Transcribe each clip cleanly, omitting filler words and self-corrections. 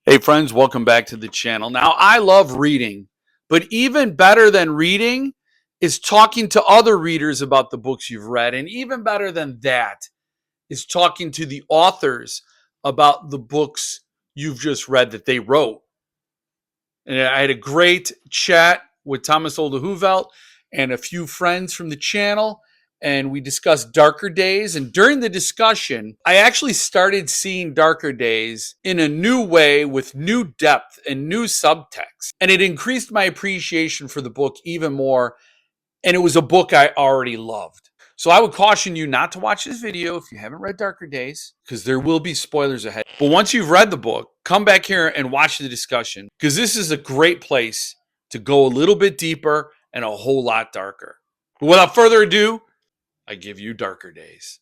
Hey friends, welcome back to the channel. Now, I love reading, but even better than reading is talking to other readers about the books you've read. And even better than that is talking to the authors about the books you've just read that they wrote. And I had a great chat with Thomas Olde Heuvelt and a few friends from the channel, and we discussed Darker Days. And during the discussion, I actually started seeing Darker Days in a new way with new depth and new subtext. And it increased my appreciation for the book even more. And it was a book I already loved. So I would caution you not to watch this video if you haven't read Darker Days, because there will be spoilers ahead. But once you've read the book, come back here and watch the discussion, because this is a great place to go a little bit deeper and a whole lot darker. But without further ado, I give you Darker Days.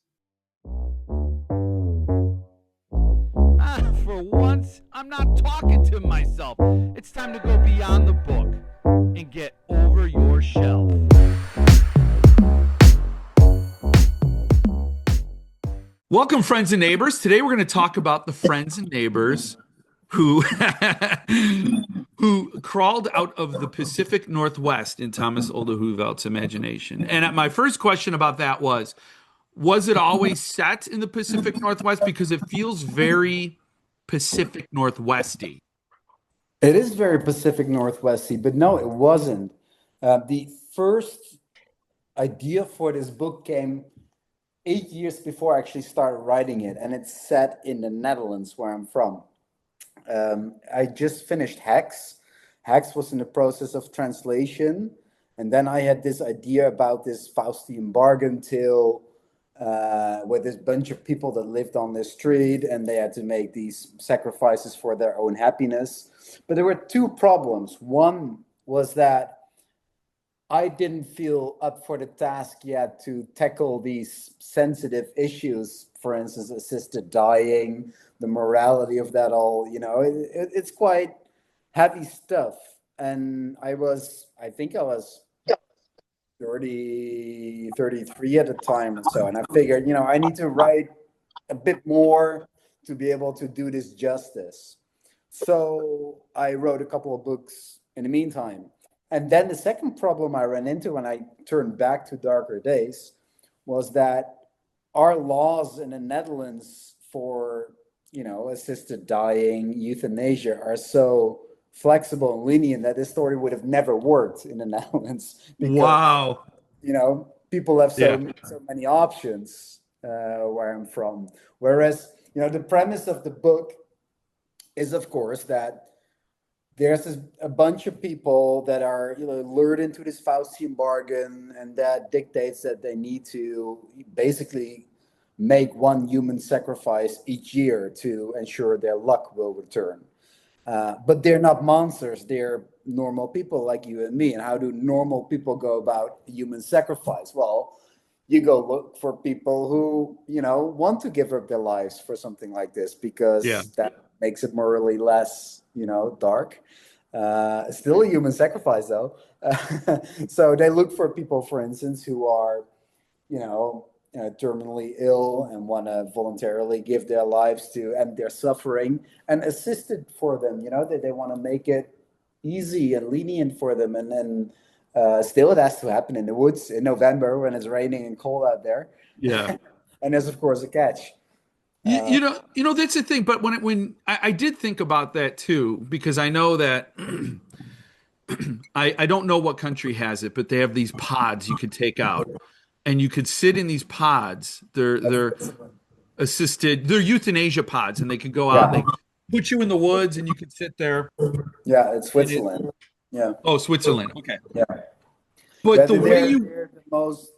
For once, I'm not talking to myself. It's time to go beyond the book and get over your shelf. Welcome, friends and neighbors. Today we're going to talk about the friends and neighbors who who crawled out of the Pacific Northwest in Thomas Olde Heuvelt's imagination. And my first question about that was it always set in the Pacific Northwest? Because it feels very Pacific Northwesty. It is very Pacific Northwesty, but no, it wasn't. The first idea for this book came 8 years before I actually started writing it, and it's set in the Netherlands, where I'm from. I just finished Hex. Hex was in the process of translation, and then I had this idea about this Faustian bargain tale with this bunch of people that lived on the street, and they had to make these sacrifices for their own happiness. But there were two problems. One was that I didn't feel up for the task yet to tackle these sensitive issues, for instance, assisted dying, the morality of that all. It's quite heavy stuff. And I think I was 33 at the time or so. And I figured, I need to write a bit more to be able to do this justice. So I wrote a couple of books in the meantime. And then the second problem I ran into when I turned back to Darker Days was that our laws in the Netherlands for, assisted dying, euthanasia are so flexible and lenient that this story would have never worked in the Netherlands. Because, Wow. People have so many options where I'm from. Whereas, the premise of the book is, of course, that there's a bunch of people that are lured into this Faustian bargain, and that dictates that they need to basically make one human sacrifice each year to ensure their luck will return. But they're not monsters. They're normal people like you and me. And how do normal people go about human sacrifice? Well, you go look for people who, want to give up their lives for something like this, because that makes it morally less, dark. Still a human sacrifice, though. So they look for people, for instance, who are, terminally ill and want to voluntarily give their lives to end their suffering, and assisted for them, that they want to make it easy and lenient for them. And then still it has to happen in the woods in November when it's raining and cold out there. Yeah. And there's, of course, a catch. That's the thing. But when I did think about that too, because I know that I don't know what country has it, but they have these pods you could take out, and you could sit in these pods. They're assisted. They're euthanasia pods, and they could go out. And they put you in the woods, and you could sit there. Yeah, it's Switzerland. Oh, Switzerland. Okay. Yeah. But they're the most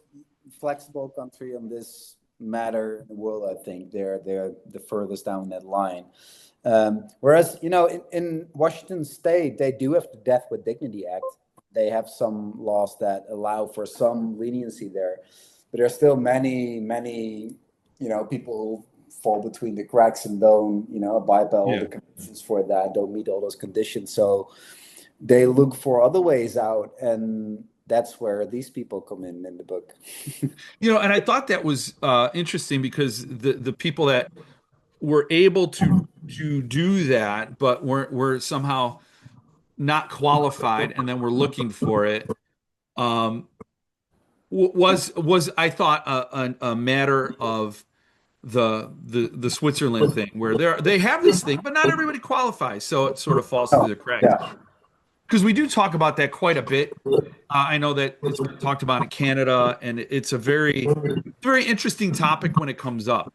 flexible country on this matter in the world. I think they're the furthest down that line. Whereas in Washington State, they do have the Death with Dignity Act. They have some laws that allow for some leniency there, but there are still many people who fall between the cracks and don't abide by all the conditions for that, don't meet all those conditions. So they look for other ways out, and that's where these people come in the book. And I thought that was interesting, because the people that we're able to do that, but we're somehow not qualified, and then we're looking for it. Um, was I thought a matter of the Switzerland thing where they have this thing, but not everybody qualifies, so it sort of falls through Oh, the cracks. yeah. Because we do talk about that quite a bit. I know that it's been talked about in Canada, and it's a very interesting topic when it comes up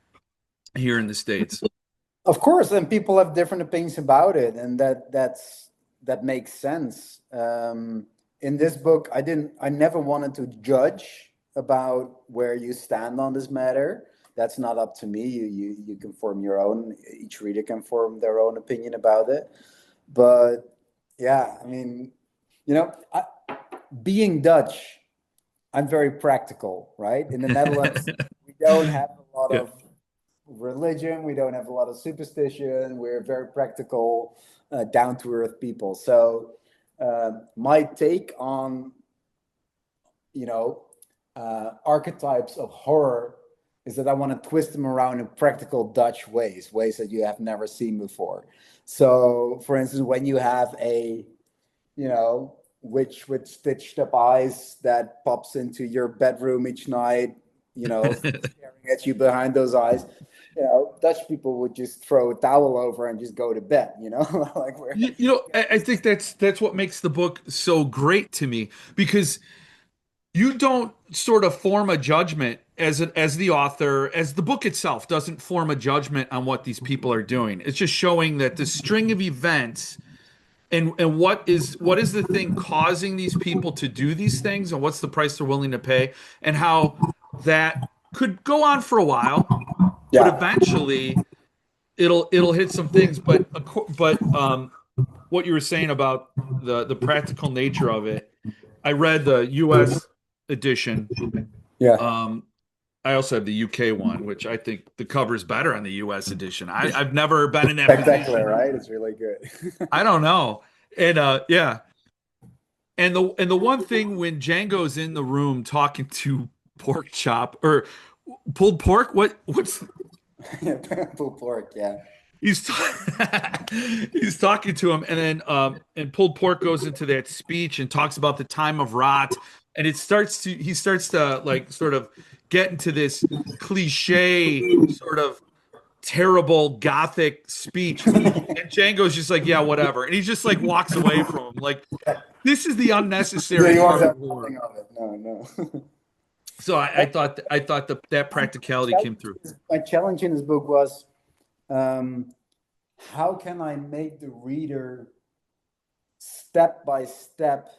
here in the States. Of course, and people have different opinions about it, and that makes sense. In this book, I never wanted to judge about where you stand on this matter. That's not up to me. You can form your own. Each reader can form their own opinion about it. But yeah, I mean, being Dutch, I'm very practical, right? In the Netherlands, we don't have a lot Yeah. of religion. We don't have a lot of superstition. We're very practical, down to earth people. So my take on you know archetypes of horror is that I want to twist them around in practical Dutch ways that you have never seen before. So, for instance, when you have a witch with stitched up eyes that pops into your bedroom each night, staring at you behind those eyes. Dutch people would just throw a towel over and just go to bed, like we're I think that's what makes the book so great to me because you don't sort of form a judgment as the author, as the book itself doesn't form a judgment on what these people are doing. It's just showing that the string of events and what is the thing causing these people to do these things and what's the price they're willing to pay and how that could go on for a while, but yeah. eventually it'll hit some things. But what you were saying about the practical nature of it, I read the U.S. edition. Yeah. Um, I also have the UK one, which I think the cover is better on the US edition. I've never been in that Spectacular, position. right? It's really good. I don't know. And yeah. And the one thing when Django's in the room talking to Pork Chop or pulled pork, what's Pulled pork, yeah. he's he's talking to him, and then and pulled pork goes into that speech and talks about the time of rot, and he starts to like sort of get into this cliche sort of terrible gothic speech, and Django's just like, yeah, whatever, and he just like walks away from him like this is the Yeah, unnecessary you want part to of have horror. nothing of it. No, no. So I thought that practicality came through. My challenge in this book was, how can I make the reader step by step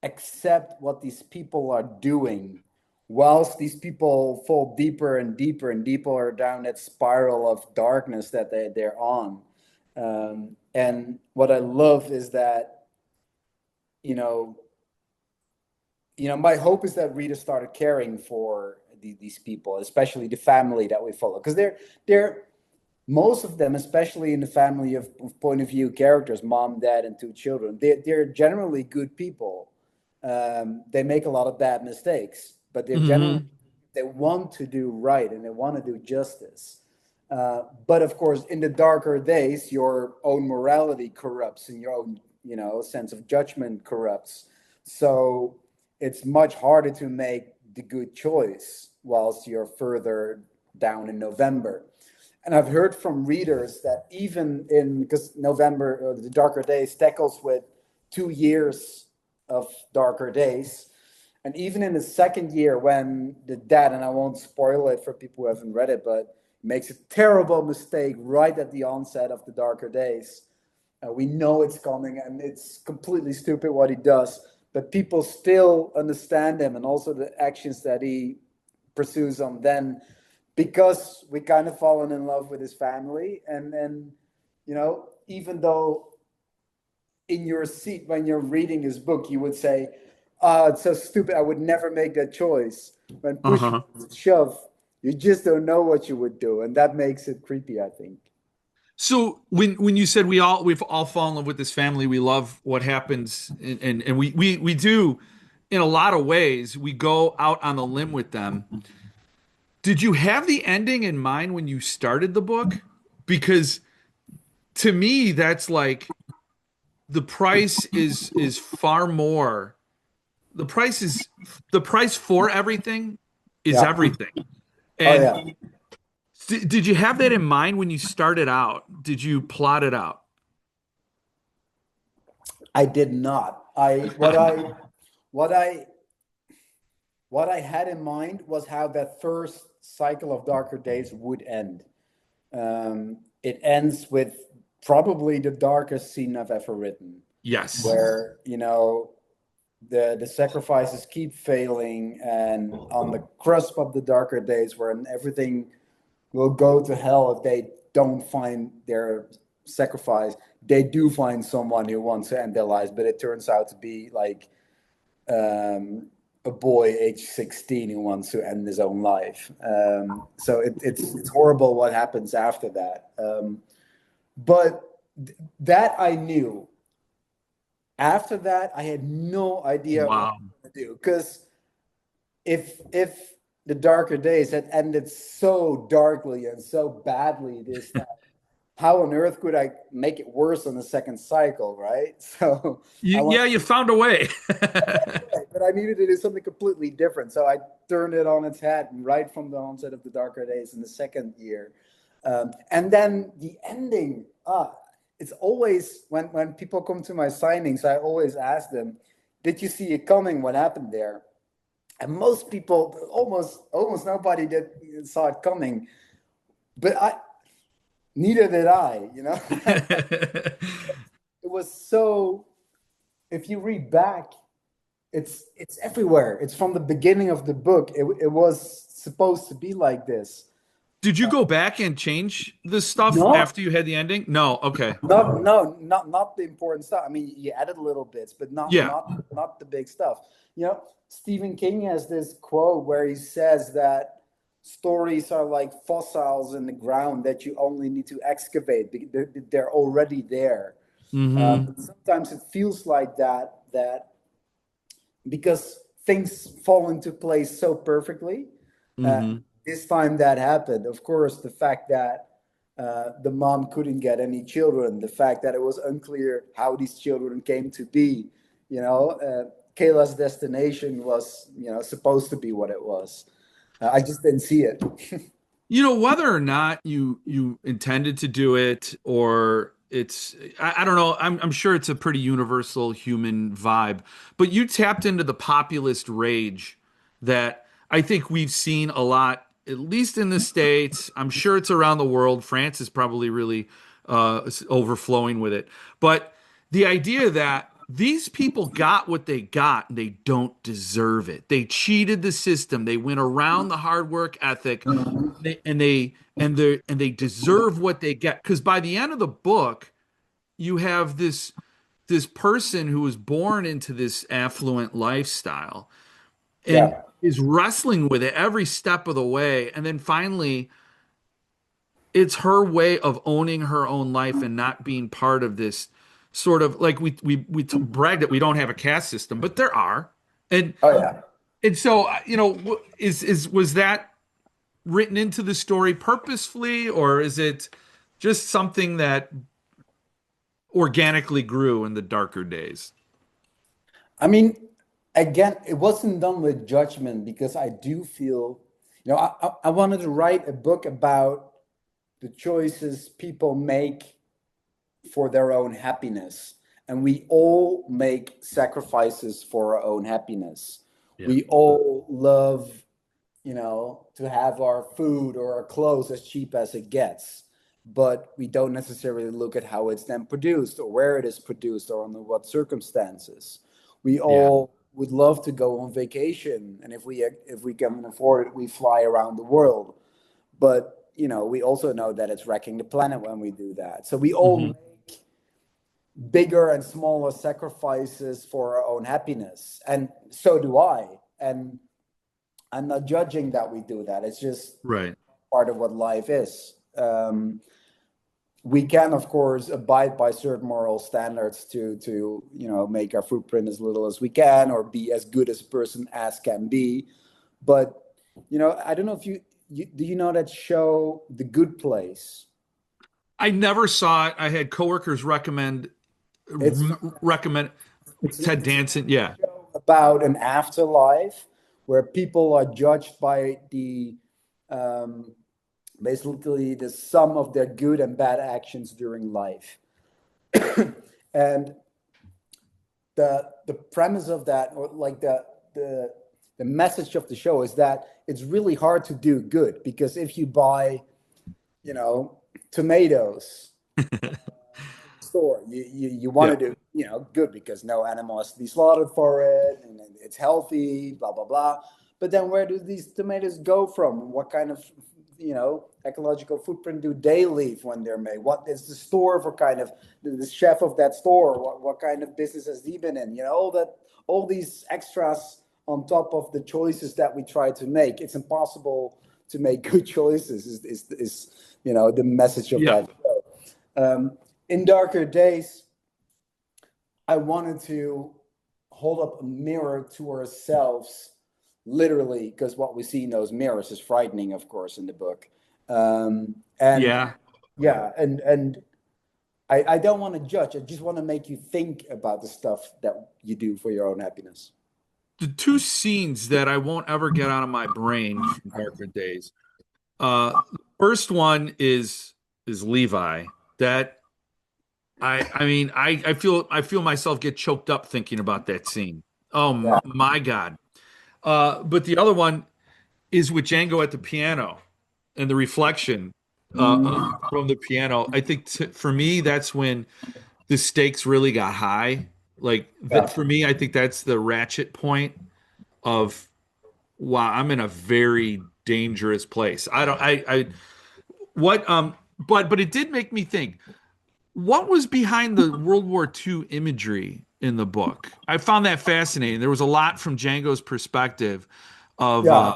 accept what these people are doing, whilst these people fall deeper and deeper and deeper down that spiral of darkness that they're on. And what I love is that, you know, my hope is that readers started caring for these people, especially the family that we follow, because they're most of them, especially in the family of point of view characters, mom, dad, and two children, they're generally good people. They make a lot of bad mistakes, but they're generally Hmm. they want to do right and they want to do justice. But of course, in the darker days, your own morality corrupts and your own, sense of judgment corrupts. So it's much harder to make the good choice whilst you're further down in November. And I've heard from readers that even because November, the Darker Days, tackles with 2 years of Darker Days. And even in the second year, when the dad, and I won't spoil it for people who haven't read it, but makes a terrible mistake right at the onset of the Darker Days. We know it's coming and it's completely stupid what he does, but people still understand him and also the actions that he pursues on then, because we kind of fallen in love with his family. And even though in your seat when you're reading his book, you would say, it's so stupid, I would never make that choice. When push Uh-huh. shove, you just don't know what you would do. And that makes it creepy, I think. So when you said we've all fallen in love with this family, we love what happens, and we do in a lot of ways. We go out on the limb with them. Did you have the ending in mind when you started the book, because to me that's like the price is far more. The price for everything is Yeah. everything. Oh And yeah. did you have that in mind when you started out? Did you plot it out? I did not. What I what I had in mind was how that first cycle of Darker Days would end. It ends with probably the darkest scene I've ever written, Yes. where the sacrifices keep failing, and on the cusp of the Darker Days, when everything will go to hell if they don't find their sacrifice, they do find someone who wants to end their lives, but it turns out to be like a boy age 16 who wants to end his own life. So it's horrible what happens after that. But that I knew. After that, I had no idea what Wow. to do, because if the Darker Days had ended so darkly and so badly this time, how on earth could I make it worse on the second cycle, right? So I Yeah, want, you found a way. but I needed to do something completely different. So I turned it on its head right from the onset of the Darker Days in the second year. And then the ending, it's always when people come to my signings, I always ask them, did you see it coming? What happened there? And most people, almost nobody did saw it coming. But neither did I, you know. It was so, if you read back, it's everywhere. It's from the beginning of the book. It was supposed to be like this. Did you go back and change the stuff No, after you had the ending? No. Okay. not the important stuff. I mean, you added little bits, but Yeah. not the big stuff. You know, Stephen King has this quote where he says that stories are like fossils in the ground that you only need to excavate. They're already there. Hmm. Sometimes it feels like that because things fall into place so perfectly. Uh, Hmm. this time that happened. Of course, the fact that the mom couldn't get any children, the fact that it was unclear how these children came to be, Kayla's destination was, supposed to be what it was. I just didn't see it. Whether or not you intended to do it or I don't know. I'm sure it's a pretty universal human vibe, but you tapped into the populist rage that I think we've seen a lot, at least in the States. I'm sure it's around the world. France is probably really overflowing with it. But the idea that these people got what they got and they don't deserve it. They cheated the system. They went around the hard work ethic and they deserve what they get. Because by the end of the book, you have this person who was born into this affluent lifestyle and Yeah. is wrestling with it every step of the way. And then finally, it's her way of owning her own life and not being part of this sort of like brag that we don't have a caste system, but there are. And Oh yeah. and so is was that written into the story purposefully, or is it just something that organically grew in the darker days? I mean, again, it wasn't done with judgment, because I do feel, I wanted to write a book about the choices people make for their own happiness. And we all make sacrifices for our own happiness. Yeah. We all love, to have our food or our clothes as cheap as it gets. But we don't necessarily look at how it's then produced, or where it is produced, or under what circumstances. We Yeah. all would love to go on vacation, and if we can afford it, we fly around the world. But we also know that it's wrecking the planet when we do that. So we all Hmm. make bigger and smaller sacrifices for our own happiness, and so do I. And I'm not judging that we do that. It's just Right. part of what life is. We can, of course, abide by certain moral standards to make our footprint as little as we can, or be as good as a person as can be. But I don't know if you do you know that show The Good Place? I never saw it. I had coworkers recommend It's recommend it's Ted Danson. Yeah. about an afterlife where people are judged by the um, basically the sum of their good and bad actions during life. And the premise of that, or like the message of the show, is that it's really hard to do good, because if you buy, you know, tomatoes store, you want Yeah. to do, you know, good because no animal has to be slaughtered for it, and it's healthy, blah blah blah. But then where do these tomatoes go from? What kind of, you know, ecological footprint do they leave when they're made? What is the store for kind of the chef of that store? What kind of business has he been in? You know, all these extras on top of the choices that we try to make. It's impossible to make good choices. Is you know, the message of Yeah. that show. In Darker Days, I wanted to hold up a mirror to ourselves, literally, because what we see in those mirrors is frightening, of course, in the book. And Yeah. yeah, and I don't want to judge. I just want to make you think about the stuff that you do for your own happiness. The two scenes that I won't ever get out of my brain from Darker Days. The first one is Levi. That I mean I feel myself get choked up thinking about that scene. Oh Yeah. my God. But the other one is with Django at the piano and the reflection from the piano. I think for me that's when the stakes really got high. Like Yeah. for me, I think that's the ratchet point of wow, I'm in a very dangerous place. I don't I what but it did make me think what was behind the World War II imagery in the book. I found that fascinating. There was a lot from Django's perspective of Yeah.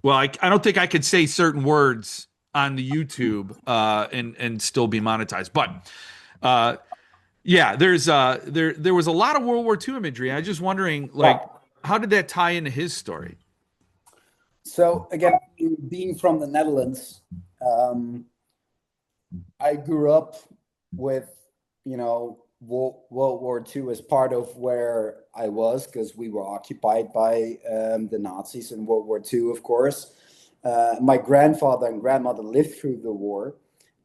well, I don't think I could say certain words on the YouTube and still be monetized. But yeah, there was a lot of World War II imagery. I was just wondering, Yeah. like, how did that tie into his story? So again, being from the Netherlands, I grew up with, you know, World War II as part of where I was, because we were occupied by the Nazis in World War II, of course. My grandfather and grandmother lived through the war,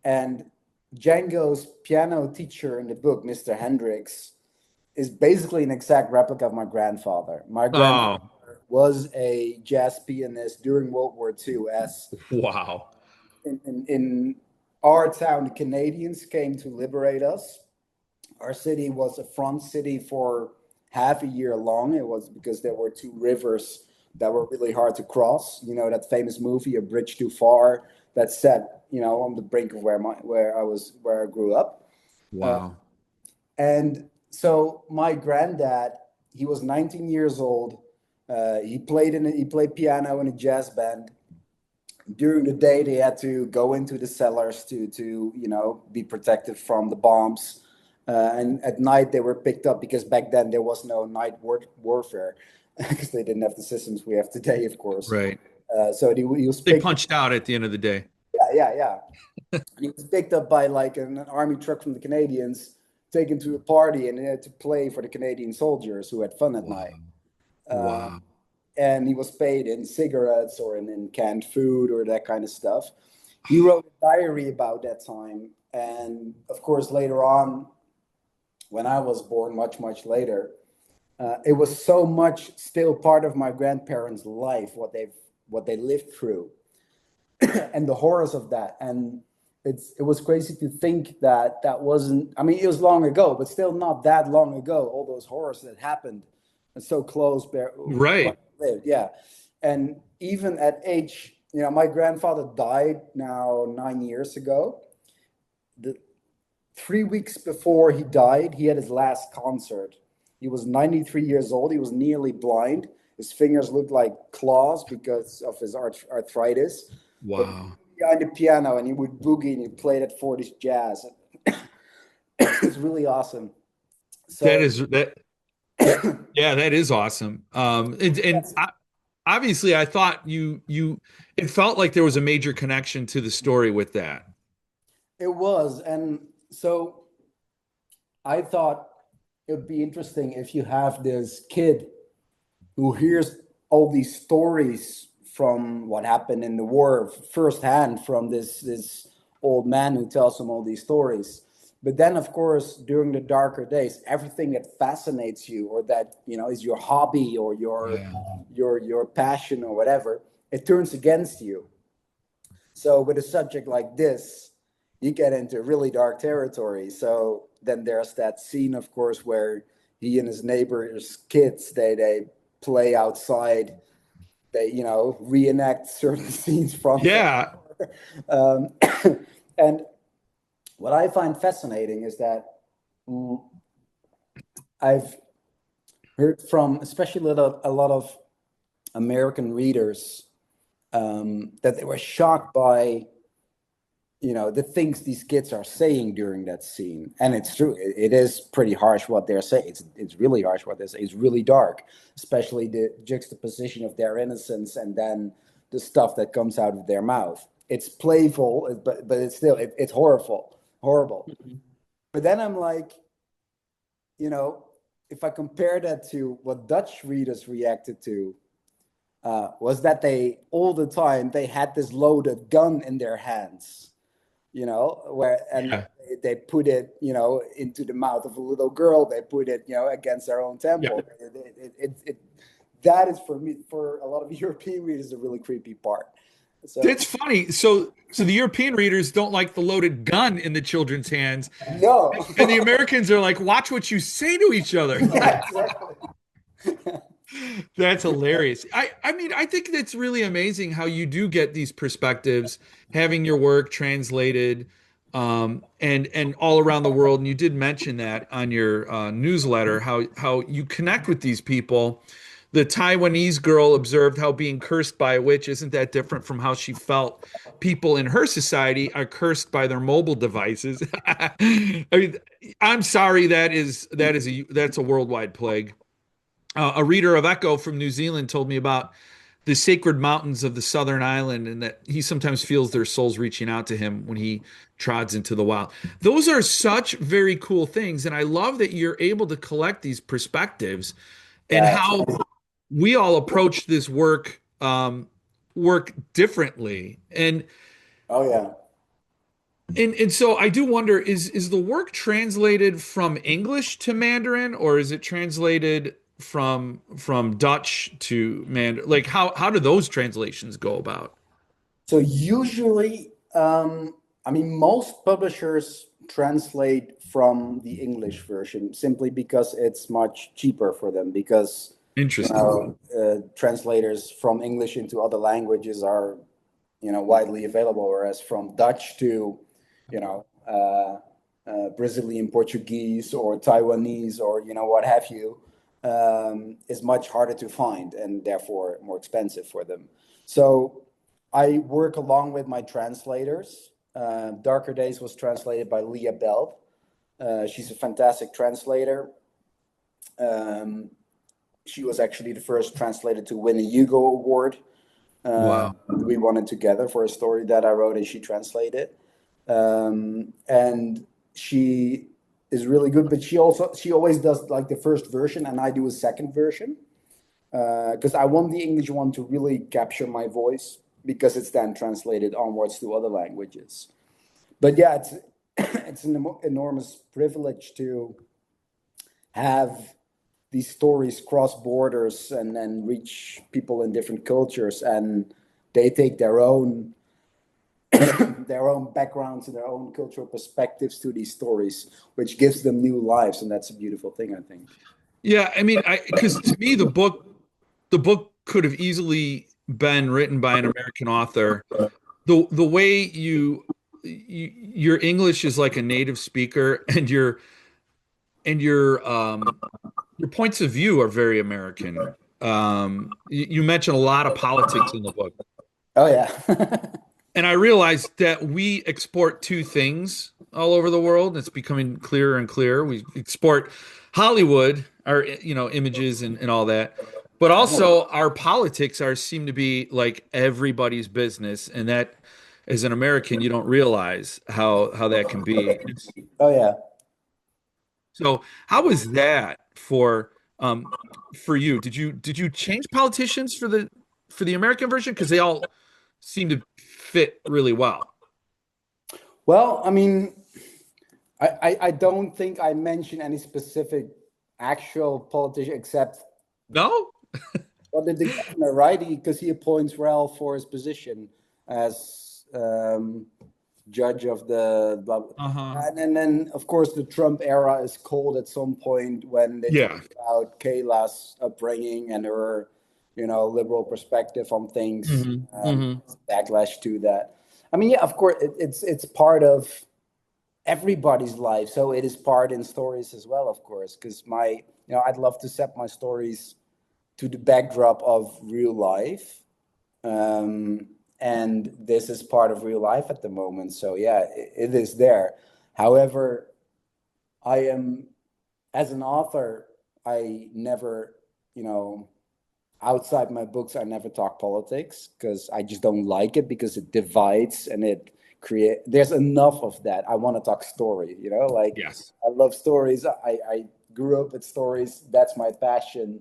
and Django's piano teacher in the book, Mr. Hendricks, is basically an exact replica of my grandfather. My grandfather Oh, was a jazz pianist during World War II, as wow. in our town, the Canadians came to liberate us. Our city was a front city for half a year long. It was because there were two rivers that were really hard to cross. You know, that famous movie, A Bridge Too Far, that's set, you know, on the brink of where I grew up. Wow. And so my granddad, he was 19 years old. He played piano in a jazz band. During the day, they had to go into the cellars to you know, be protected from the bombs. And at night they were picked up, because back then there was no night warfare, because they didn't have the systems we have today, of course. Right. So he was They picked. punched out at the end of the day. Yeah. And he was picked up by like an army truck from the Canadians, taken to a party, and he had to play for the Canadian soldiers who had fun at Wow. night. Wow. And he was paid in cigarettes or in canned food or that kind of stuff. He wrote a diary about that time. And of course, later on, when I was born, much later, it was so much still part of my grandparents' life, what they lived through, and the horrors of that. And it was crazy to think that wasn't. I mean, it was long ago, but still not that long ago. All those horrors that happened, and so close. Right. Yeah, and even at age, you know, my grandfather died now 9 years ago. 3 weeks before he died, he had his last concert. He was 93 years old. He was nearly blind. His fingers looked like claws because of his arthritis. But Wow. behind the piano, and he would boogie, and he played at 40s jazz. It's really awesome. So That is that. Yeah, that is awesome. Obviously, I thought it felt like there was a major connection to the story with that. It was. And so I thought it would be interesting if you have this kid who hears all these stories from what happened in the war firsthand from this old man who tells him all these stories. But then, of course, during the darker days, everything that fascinates you or that is your hobby or Yeah. your passion or whatever, it turns against you. So with a subject like this, you get into really dark territory. So then there's that scene, of course, where he and his neighbor's kids they play outside. They reenact certain scenes from. Yeah. Um, and what I find fascinating is that I've heard from especially a lot of American readers that they were shocked by the things these kids are saying during that scene. And it's true, it is pretty harsh what they're saying. It's really harsh what they're saying. It's really dark, especially the juxtaposition of their innocence and then the stuff that comes out of their mouth. It's playful, but it's still it's horrible. But then I'm like, if I compare that to what Dutch readers reacted to, was that they all the time they had this loaded gun in their hands, where and Yeah. they put it, into the mouth of a little girl. They put it, against their own Yeah. temple. That is for me, for a lot of European readers, a really creepy part. So That's funny. So the European readers don't like the loaded gun in the children's hands, no, and the Americans are like, watch what you say to each other. yeah, exactly. That's hilarious. I mean, I think that's really amazing how you do get these perspectives, having your work translated, and all around the world. And you did mention that on your newsletter, how you connect with these people. The Taiwanese girl observed how being cursed by a witch isn't that different from how she felt people in her society are cursed by their mobile devices. I mean, I'm sorry, that's a worldwide plague. A reader of Echo from New Zealand told me about the sacred mountains of the southern island and that he sometimes feels their souls reaching out to him when he trods into the wild. Those are such very cool things. And I love that you're able to collect these perspectives and Yeah. how we all approach this work differently. Oh yeah. And so I do wonder, is the work translated from English to Mandarin, or is it translated from Dutch to Mandarin? Like how do those translations go about? So usually, I mean, most publishers translate from the English version simply because it's much cheaper for them. Because Interesting. translators from English into other languages are, widely available, whereas from Dutch to, Brazilian Portuguese or Taiwanese or what have you, is much harder to find and therefore more expensive for them. So I work along with my translators. Darker Days was translated by Leah Bell. She's a fantastic translator. She was actually the first translator to win a Hugo Award. Wow. We won it together for a story that I wrote and she translated. And she is really good, but she always does like the first version and I do a second version. Because I want the English one to really capture my voice because it's then translated onwards to other languages. But yeah, it's an enormous privilege to have these stories cross borders and then reach people in different cultures, and they take their own their own backgrounds and their own cultural perspectives to these stories, which gives them new lives, and that's a beautiful thing, I think. Yeah, I mean, because to me the book could have easily been written by an American author. The way your English is like a native speaker, and your points of view are very American. You mentioned a lot of politics in the book, Oh yeah. and I realized that we export two things all over the world. It's becoming clearer and clearer. We export Hollywood, our images and all that, but also our politics seem to be like everybody's business, and that as an American, you don't realize how that can be. Oh yeah. So how was that for you? Did you change politicians for the American version? Because they all seem to fit really well. Well, I mean, I don't think I mentioned any specific actual politician except No? well, the governor, right? Because he appoints Ralph for his position as judge of the blah, Uh-huh. and then of course the Trump era is cold at some point when they talk Yeah. about Kayla's upbringing and her, liberal perspective on things, Hmm. Hmm. backlash to that. I mean, yeah, of course, it's part of everybody's life, so it is part in stories as well, of course. Because I'd love to set my stories to the backdrop of real life. And this is part of real life at the moment. So yeah, it is there. However, I am, as an author, I never, outside my books, I never talk politics because I just don't like it because it divides and there's enough of that. I want to talk story, like Yes. I love stories. I grew up with stories. That's my passion.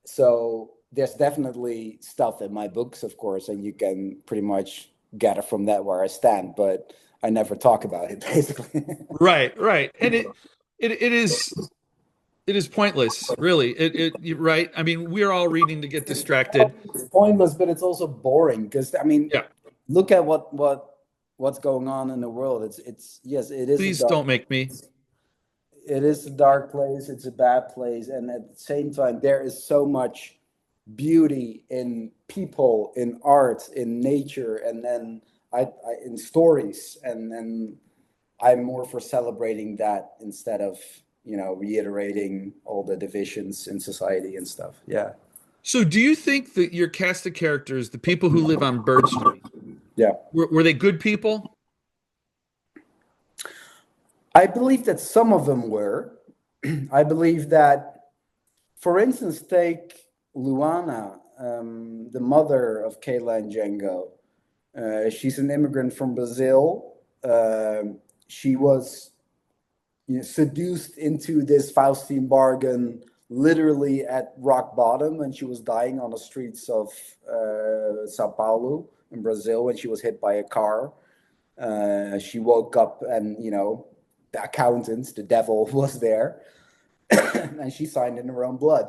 So there's definitely stuff in my books, of course, and you can pretty much gather from that where I stand, but I never talk about it basically. Right, right. And it is pointless, really. Right. I mean, we're all reading to get distracted. It's pointless, but it's also boring because I mean, Yeah. look at what's going on in the world. It's yes, Please don't make me. it is a dark place, it's a bad place, and at the same time there is so much beauty in people, in art, in nature, and then I in stories, and I'm more for celebrating that instead of reiterating all the divisions in society and stuff. Yeah, So do you think that your cast of characters, the people who live on Bird Street, yeah. were they good people? I believe that some of them were. I believe that, for instance, take Luana, the mother of Kayla and Django. She's an immigrant from Brazil. She was seduced into this Faustian bargain literally at rock bottom when she was dying on the streets of Sao Paulo in Brazil when she was hit by a car. She woke up and, the accountant, the devil, was there. And she signed in her own blood.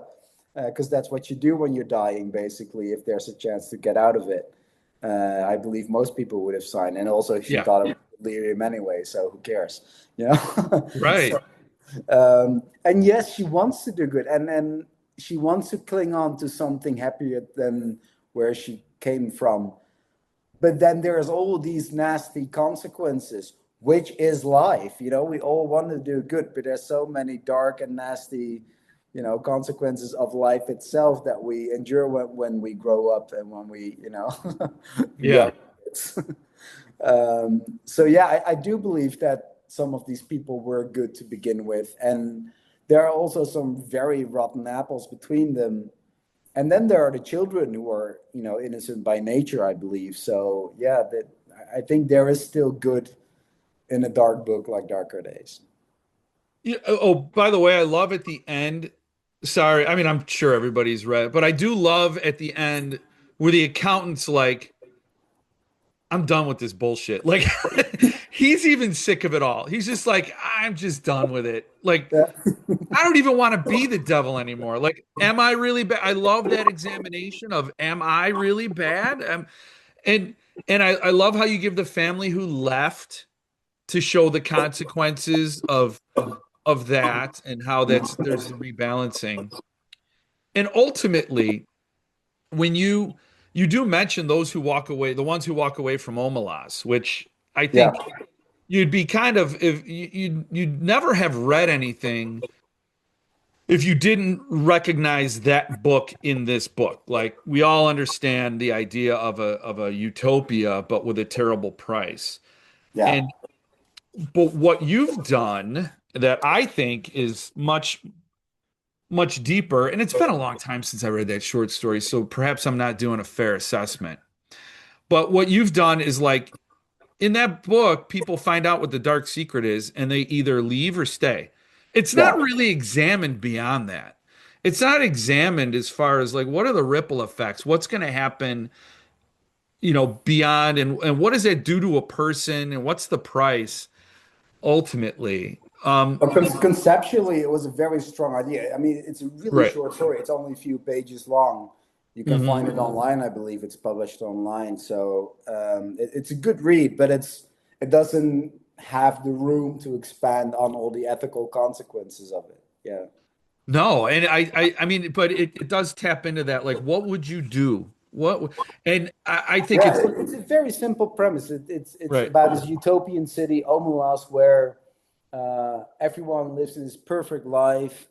Because that's what you do when you're dying, basically, if there's a chance to get out of it. I believe most people would have signed. And also, she Yeah. thought it was delirium anyway, so who cares? Right. And yes, she wants to do good. And then she wants to cling on to something happier than where she came from. But then there's all these nasty consequences, which is life. We all want to do good, but there's so many dark and nasty, consequences of life itself that we endure when we grow up and when we, Yeah. So yeah, I do believe that some of these people were good to begin with, and there are also some very rotten apples between them. And then there are the children who are, innocent by nature, I believe. So yeah, I think there is still good in a dark book like Darker Days. Yeah. Oh, by the way, I love at the end. Sorry, I mean, I'm sure everybody's read it, but I do love at the end where the accountant's like, I'm done with this bullshit. Like, he's even sick of it all. He's just like, I'm just done with it. Like, Yeah. I don't even want to be the devil anymore. Like, am I really bad? I love that examination of, am I really bad? And and I love how you give the family who left to show the consequences of that and how there's the rebalancing. And ultimately, when you do mention those who walk away, the ones who walk away from Omelas, which I Yeah. think you'd be kind of if you'd never have read anything if you didn't recognize that book in this book. Like, we all understand the idea of a utopia, but with a terrible price. Yeah. And but what you've done that I think is much much deeper, and it's been a long time since I read that short story, so perhaps I'm not doing a fair assessment. But what you've done is like in that book, people find out what the dark secret is and they either leave or stay. It's not Yeah. really examined beyond that. It's not examined as far as like what are the ripple effects? What's going to happen, beyond and what does that do to a person and what's the price ultimately? But conceptually, it was a very strong idea. I mean, it's a really Right. short story. It's only a few pages long. You can Hmm. find it online. I believe it's published online. So it's a good read, but it doesn't have the room to expand on all the ethical consequences of it. Yeah. No, and I mean, but it does tap into that. Like, what would you do? And I think Yeah, it's it's a very simple premise. It's right. about this utopian city, Omulas, where everyone lives in this perfect life.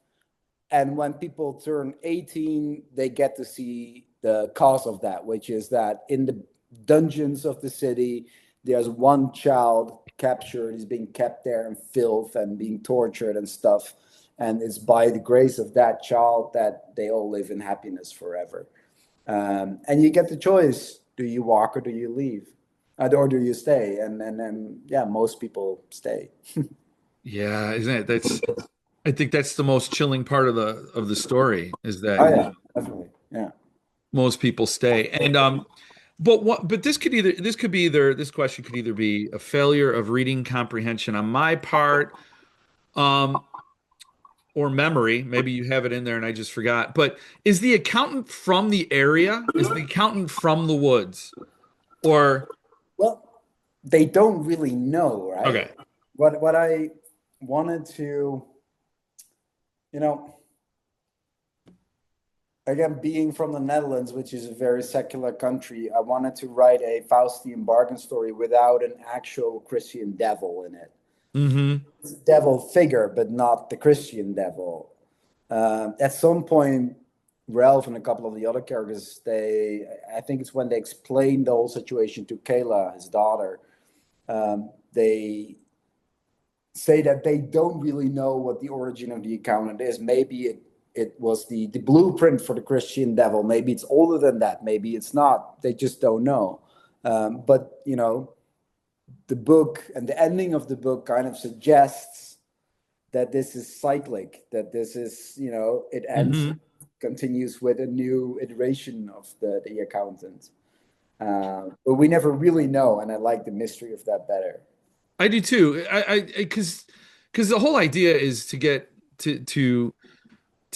And when people turn 18, they get to see the cause of that, which is that in the dungeons of the city, there's one child captured. He's being kept there in filth and being tortured and stuff. And it's by the grace of that child that they all live in happiness forever. And you get the choice: do you walk or do you leave, or do you stay? And yeah, most people stay. Yeah, isn't it? I think that's the most chilling part of the story is Oh that yeah, definitely. Yeah. most people stay. And but this question could either be a failure of reading comprehension on my part, um, or memory. Maybe you have it in there and I just forgot. But is the accountant from the area? Is the accountant from the woods? Or Well, they don't really know, right? okay. What I wanted to, you know, again, being from the Netherlands, which is a very secular country, I wanted to write a Faustian bargain story without an actual Christian devil in it. Hmm. It's a devil figure, but not the Christian devil. At some point, Ralph and a couple of the other characters, I think it's when they explain the whole situation to Kayla, his daughter, they say that they don't really know what the origin of the accountant is. Maybe it was the blueprint for the Christian devil. Maybe it's older than that. Maybe it's not. They just don't know. But the book and the ending of the book kind of suggests that this is cyclic. That this is it ends, Hmm. continues with a new iteration of the accountant. But we never really know, and I like the mystery of that better. I do too. Because the whole idea is to get to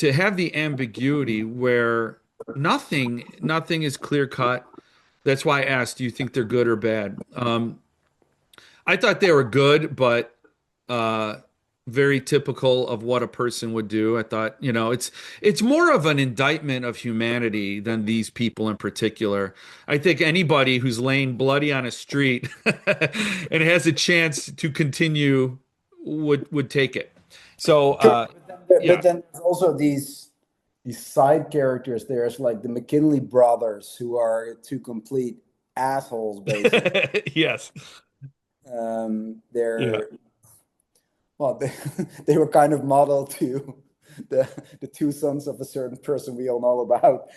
have the ambiguity where nothing is clear cut. That's why I asked, do you think they're good or bad? I thought they were good, but uh, very typical of what a person would do. I thought, it's more of an indictment of humanity than these people in particular. I think anybody who's laying bloody on a street and has a chance to continue would take it. So, Sure, but yeah. then there's also these side characters. There's like the McKinley brothers, who are two complete assholes, basically. Yes. Yeah. They're well, they, they were kind of modeled to the two sons of a certain person we all know about.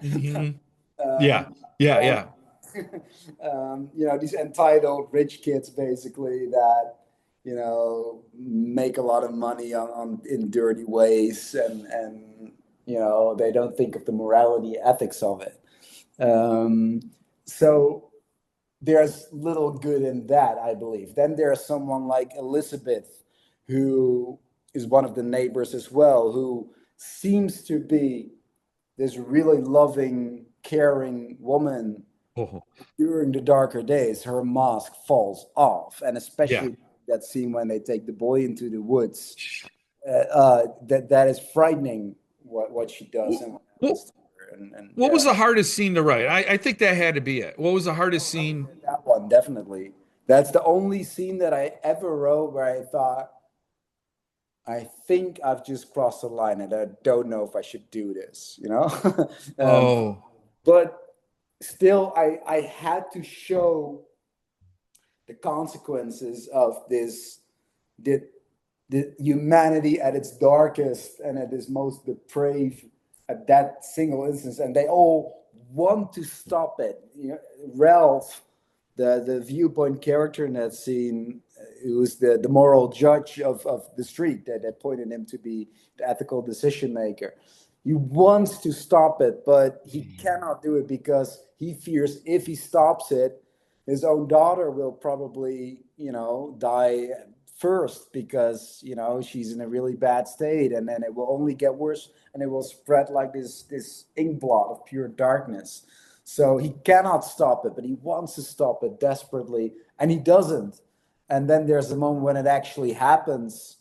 Hmm. Yeah. Um, Yeah. and Yeah. these entitled rich kids, basically, that make a lot of money on in dirty ways, and they don't think of the morality ethics of it. um, so there's little good in that, I believe. Then there's someone like Elizabeth, who is one of the neighbors as well, who seems to be this really loving, caring woman. Oh, During the darker days, her mask falls off, and yeah. especially that scene when they take the boy into the woods, that is frightening. What she does and what What, happens to her, and what was yeah, the hardest scene to write? I think that had to be it. What was the hardest scene? that one definitely. That's the only scene that I ever wrote where I thought, I think I've just crossed the line, and I don't know if I should do this. um, Oh, but still, I had to show the consequences of the humanity at its darkest and at its most depraved at that single instance, and they all want to stop it. You know, Ralph, the viewpoint character in that scene, who's the moral judge of the street that pointed him to be the ethical decision maker. He wants to stop it, but he cannot do it because he fears if he stops it, his own daughter will probably, die first because, she's in a really bad state, and then it will only get worse and it will spread like this ink blot of pure darkness. So he cannot stop it, but he wants to stop it desperately, and he doesn't. And then there's a moment when it actually happens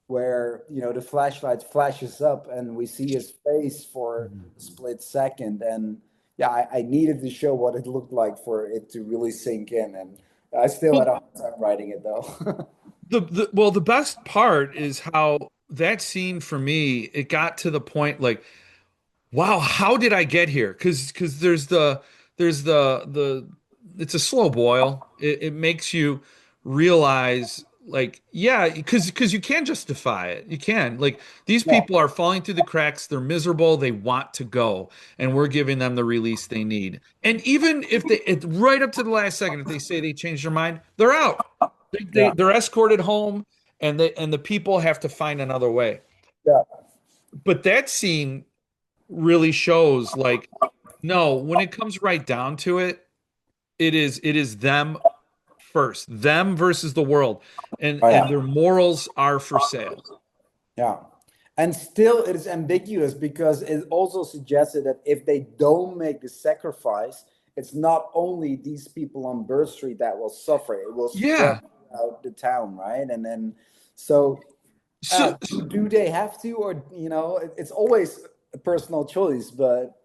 where, the flashlight flashes up and we see his face for a split second. And yeah, I needed to show what it looked like for it to really sink in. And I still had a hard time writing it, though. The best part is how that scene for me, it got to the point like, wow, how did I get here? Because there's the it's a slow boil. It makes you realize like, yeah, because you can justify it. You can, like, these Yeah. people are falling through the cracks, they're miserable, they want to go, and we're giving them the release they need. And even if right up to the last second, if they say they changed their mind, they're out. Yeah. They're escorted home, and the people have to find another way. Yeah. But that scene really shows like, no, when it comes right down to it, it is them first, them versus the world, and Oh, and yeah. their morals are for sale. Yeah. And still, it is ambiguous because it also suggested that if they don't make the sacrifice, it's not only these people on Bird Street that will suffer, it will Yeah. spread out the town, right? And then, so So do they have to, or, it's always a personal choice, but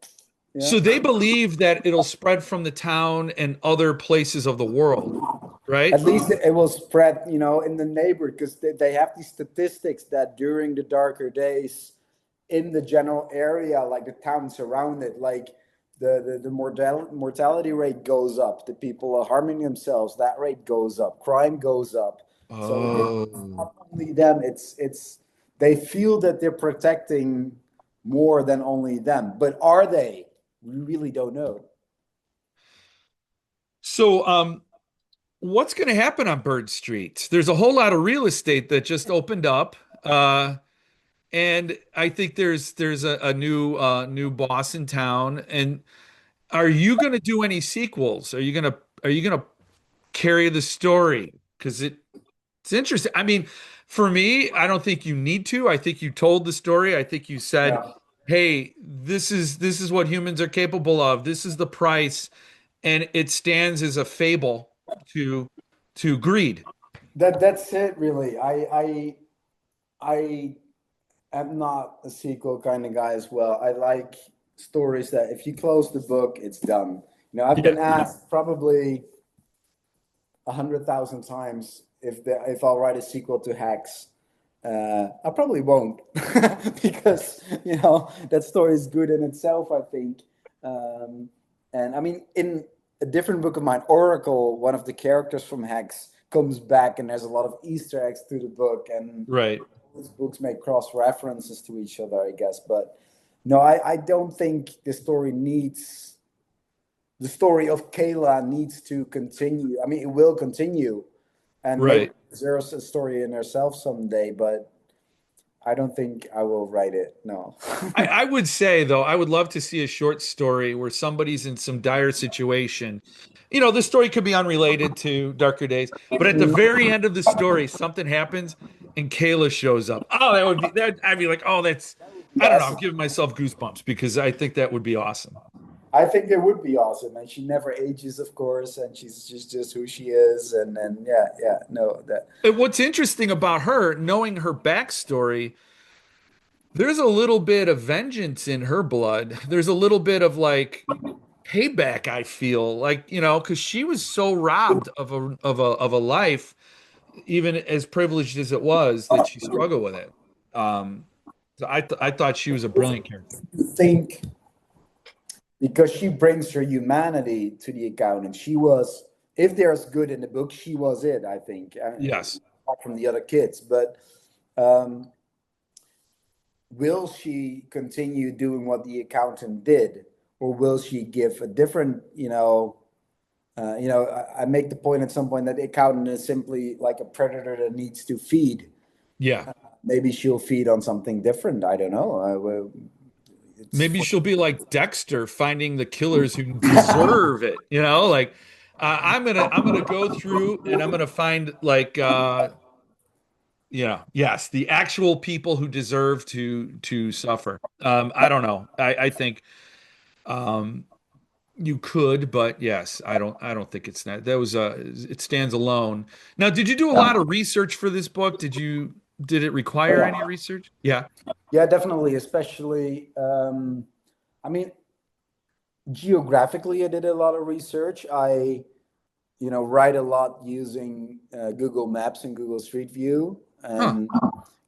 yeah. so they believe that it'll spread from the town and other places of the world, right? At least it will spread, in the neighborhood, because they have these statistics that during the darker days in the general area, like the towns around it, like the mortality rate goes up, the people are harming themselves, that rate goes up, crime goes up. So it's Oh. not only them, it's they feel that they're protecting more than only them. But are they? We really don't know. So what's going to happen on Bird Street? There's a whole lot of real estate that just opened up. And I think there's a new boss in town. And are you going to do any sequels? Are you gonna carry the story? Because it's interesting. I mean, for me, I don't think you need to. I think you told the story. I think you said, Yeah. "Hey, this is what humans are capable of. This is the price," and it stands as a fable to greed. That's it, really. I am not a sequel kind of guy as well. I like stories that if you close the book, it's done. I've Yeah. been asked probably 100,000 times if I'll write a sequel to Hacks. I probably won't because that story is good in itself, I think. Um, and I mean, in a different book of mine, Oracle, one of the characters from Hacks comes back, and there's a lot of Easter eggs through the book, and Right. these books make cross references to each other, I guess. But no, I don't think the story of Kayla needs to continue. I mean, it will continue, and maybe Right. there's a story in herself someday, but I don't think I will write it. No. I would say though, I would love to see a short story where somebody's in some dire situation. The story could be unrelated to Darker Days, but at the very end of the story, something happens and Kayla shows up. Oh, I'd be like, oh, that's, That would be I don't know, I'm awesome. giving myself goosebumps because I think that would be awesome. I think it would be awesome, and she never ages, of course, and she's just who she is, and then yeah, no, that And what's interesting about her, knowing her backstory, there's a little bit of vengeance in her blood. There's a little bit of like payback, I feel like, because she was so robbed of a life, even as privileged as it was, that she struggled with it. Um, so I thought she was a brilliant character. think because she brings her humanity to the account, and she was, if there's good in the book, she was it, I think, Yes. apart from the other kids. But um, will she continue doing what the accountant did, or will she give a different, I make the point at some point that accountant is simply like a predator that needs to feed. Yeah. Maybe she'll feed on something different. I don't know. Maybe she'll be like Dexter, finding the killers who deserve it. Like I'm gonna go through and I'm gonna find like yes, the actual people who deserve to suffer. I don't know. I think um you could, but yes, I don't think it's not. That was it stands alone. Now, did you do a lot of research for this book? Did it require any research? Yeah. Yeah, definitely. Especially, I mean, geographically, I did a lot of research. I write a lot using Google Maps and Google Street View, Huh. and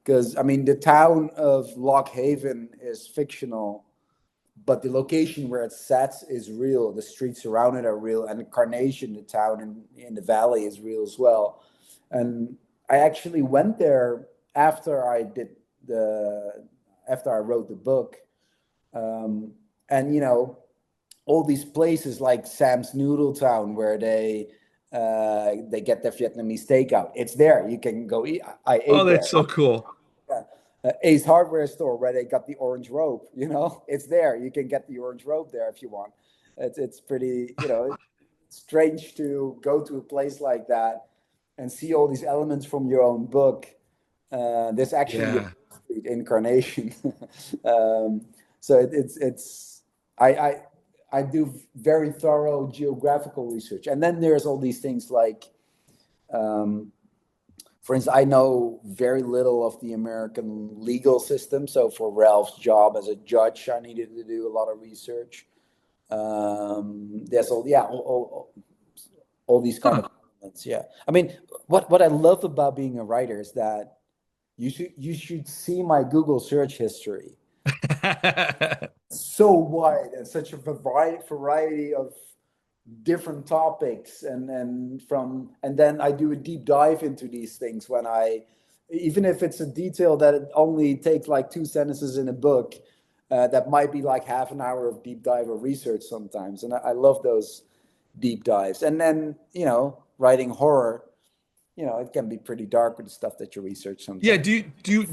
because I mean the town of Lock Haven is fictional, but the location where it sets is real. The streets around it are real, and the Carnation, the town in the valley, is real as well. And I actually went there after after I wrote the book, and all these places like Sam's Noodle Town where they get their Vietnamese takeout. It's there. You can go eat. I Oh, ate there. that's so cool. Yeah. Ace Hardware store where they got the orange robe. It's there. You can get the orange robe there if you want. It's pretty strange to go to a place like that and see all these elements from your own book. There's actually Yeah. a street incarnation. So it's I do very thorough geographical research, and then there's all these things like, for instance, I know very little of the American legal system. So for Ralph's job as a judge, I needed to do a lot of research. There's all these kind of elements. Yeah, I mean, what I love about being a writer is that you should see my Google search history. So wide and such a variety of different topics, and then I do a deep dive into these things when even if it's a detail that it only takes like 2 sentences in a book, that might be like half an hour of deep dive or research sometimes, and I love those deep dives. And then writing horror, it can be pretty dark with the stuff that you research sometimes. Yeah, do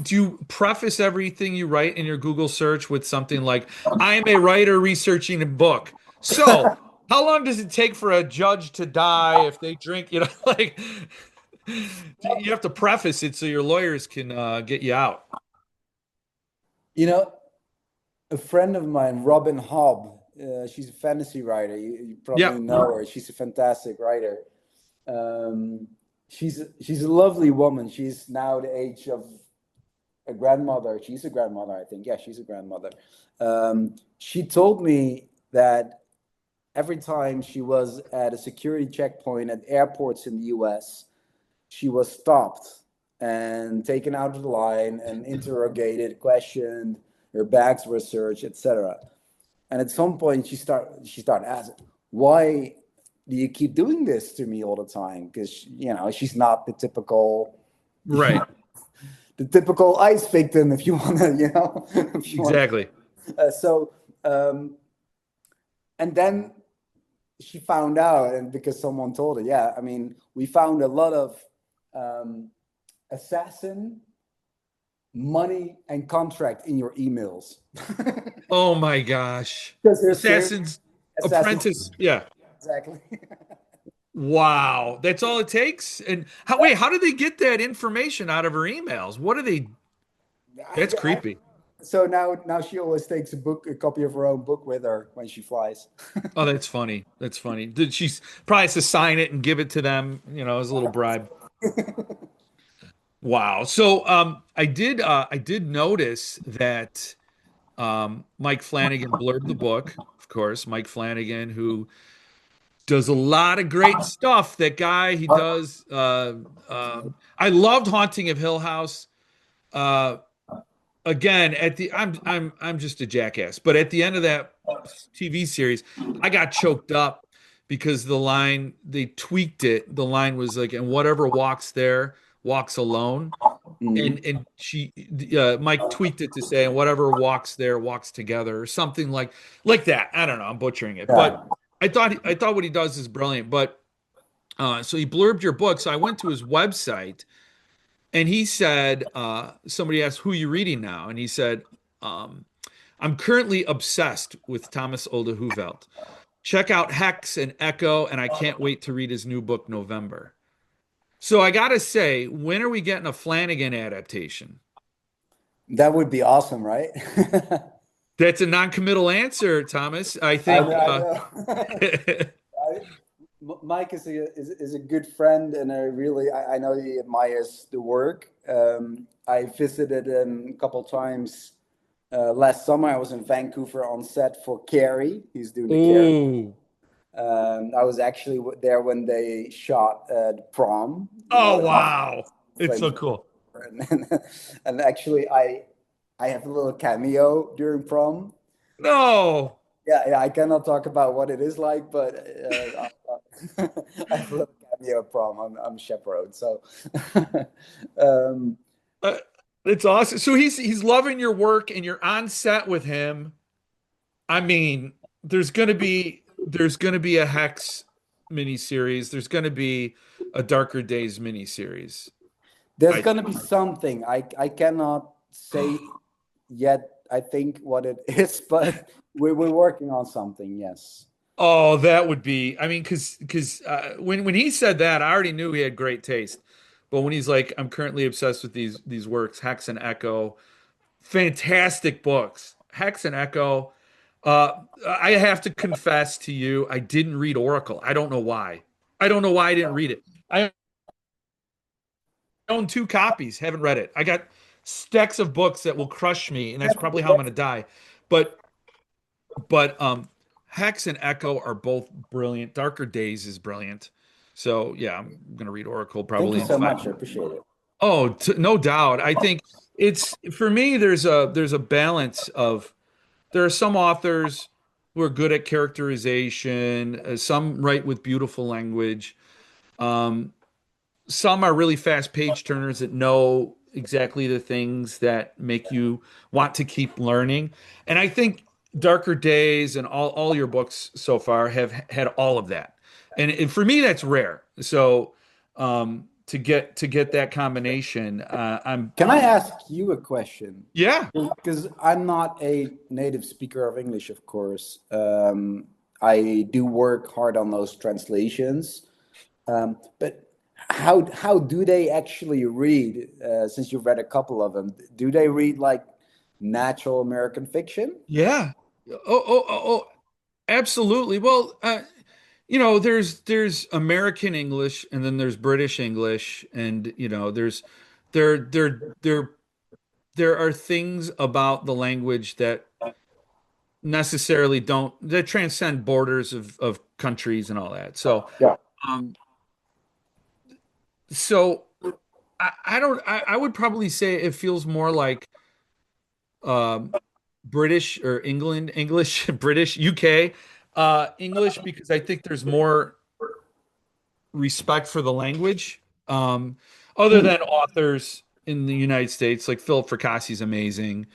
you preface everything you write in your Google search with something like, I am a writer researching a book. So, how long does it take for a judge to die if they drink, like you have to preface it so your lawyers can get you out. A friend of mine, Robin Hobb, she's a fantasy writer. You probably Yeah. know her. She's a fantastic writer. She's a lovely woman. She's now the age of a grandmother. She's a grandmother, I think. Yeah, she's a grandmother. She told me that every time she was at a security checkpoint at airports in the US, she was stopped and taken out of the line and interrogated, questioned, her bags were searched, etc. And at some point she started asking, why do you keep doing this to me all the time? Because she's not the typical Right. the typical ICE victim, if you want to, Exactly. And then she found out, and because someone told her, yeah, I mean, we found a lot of assassin money and contract in your emails. Oh my gosh. Because there's Assassin's Apprentice. Yeah. Exactly. Wow. That's all it takes? And how did they get that information out of her emails? What are they? That's creepy. So now she always takes a copy of her own book with her when she flies. Oh, that's funny. That's funny. Did she probably has to sign it and give it to them, as a little bribe. Wow. So I did notice that Mike Flanagan blurred the book, of course. Mike Flanagan, who does a lot of great stuff. That guy, he does. I loved Haunting of Hill House. Again, I'm just a jackass, but at the end of that TV series, I got choked up because the line they tweaked it. The line was like, "And whatever walks there walks alone." and she Mike tweaked it to say, and whatever walks there walks together, or something like that. I don't know, I'm butchering it, Yeah. but I thought what he does is brilliant. But so he blurbed your book, so I went to his website, and he said, somebody asked, who are you reading now, and he said, I'm currently obsessed with Thomas Olde Heuvelt. Check out Hex and Echo, and I can't wait to read his new book, November. So I gotta say, when are we getting a Flanagan adaptation? That would be awesome, right? That's a non-committal answer, Thomas. I I think. know. I know. Mike is a good friend, and I know he admires the work. I visited him a couple times last summer. I was in Vancouver on set for Carrie. He's doing the Carrie. Ooh. I was actually there when they shot the prom. Oh wow, it's so Flames. cool. And actually, I have a little cameo during prom. No. Yeah, I cannot talk about what it is like, but I have a little cameo at prom. I'm chaperone, so um, Uh, it's awesome. So he's loving your work, and you're on set with him. I mean, there's gonna be a Hex miniseries. There's gonna be a Darker Days miniseries. there's gonna be something. I cannot say yet. I think what it is, but we're working on something. Yes. Oh, that would be. I mean, because when he said that, I already knew he had great taste. But when he's like, I'm currently obsessed with these works, Hex and Echo, fantastic books. Hex and Echo. I have to confess to you, I didn't read Oracle. I don't know why. I don't know why I didn't read it. I own 2 copies, haven't read it. I got stacks of books that will crush me, and that's probably how I'm going to die. But Hex and Echo are both brilliant. Darker Days is brilliant. So yeah, I'm going to read Oracle Thank probably you in so 5 much. I years. appreciate it. Oh, no doubt. I think it's for me. There's a balance of there are some authors who are good at characterization. Some write with beautiful language. Um, some are really fast page turners that know exactly the things that make you want to keep learning. And I think Darker Days and all your books so far have had all of that. And for me, that's rare. So to get that combination, Can I ask you a question? yeah. Because I'm not a native speaker of English, of course. I do work hard on those translations. But how do they actually read? Since you've read a couple of them, do they read like natural American fiction? Yeah. Oh, absolutely. Well, there's American English, and then there's British English, and there there are things about the language that necessarily don't that transcend borders of countries and all that. So, Yeah. um, so I don't I would probably say it feels more like um, British or England English, British UK English, because I think there's more respect for the language. Other Hmm. than authors in the United States, like Philip Fracassi is amazing.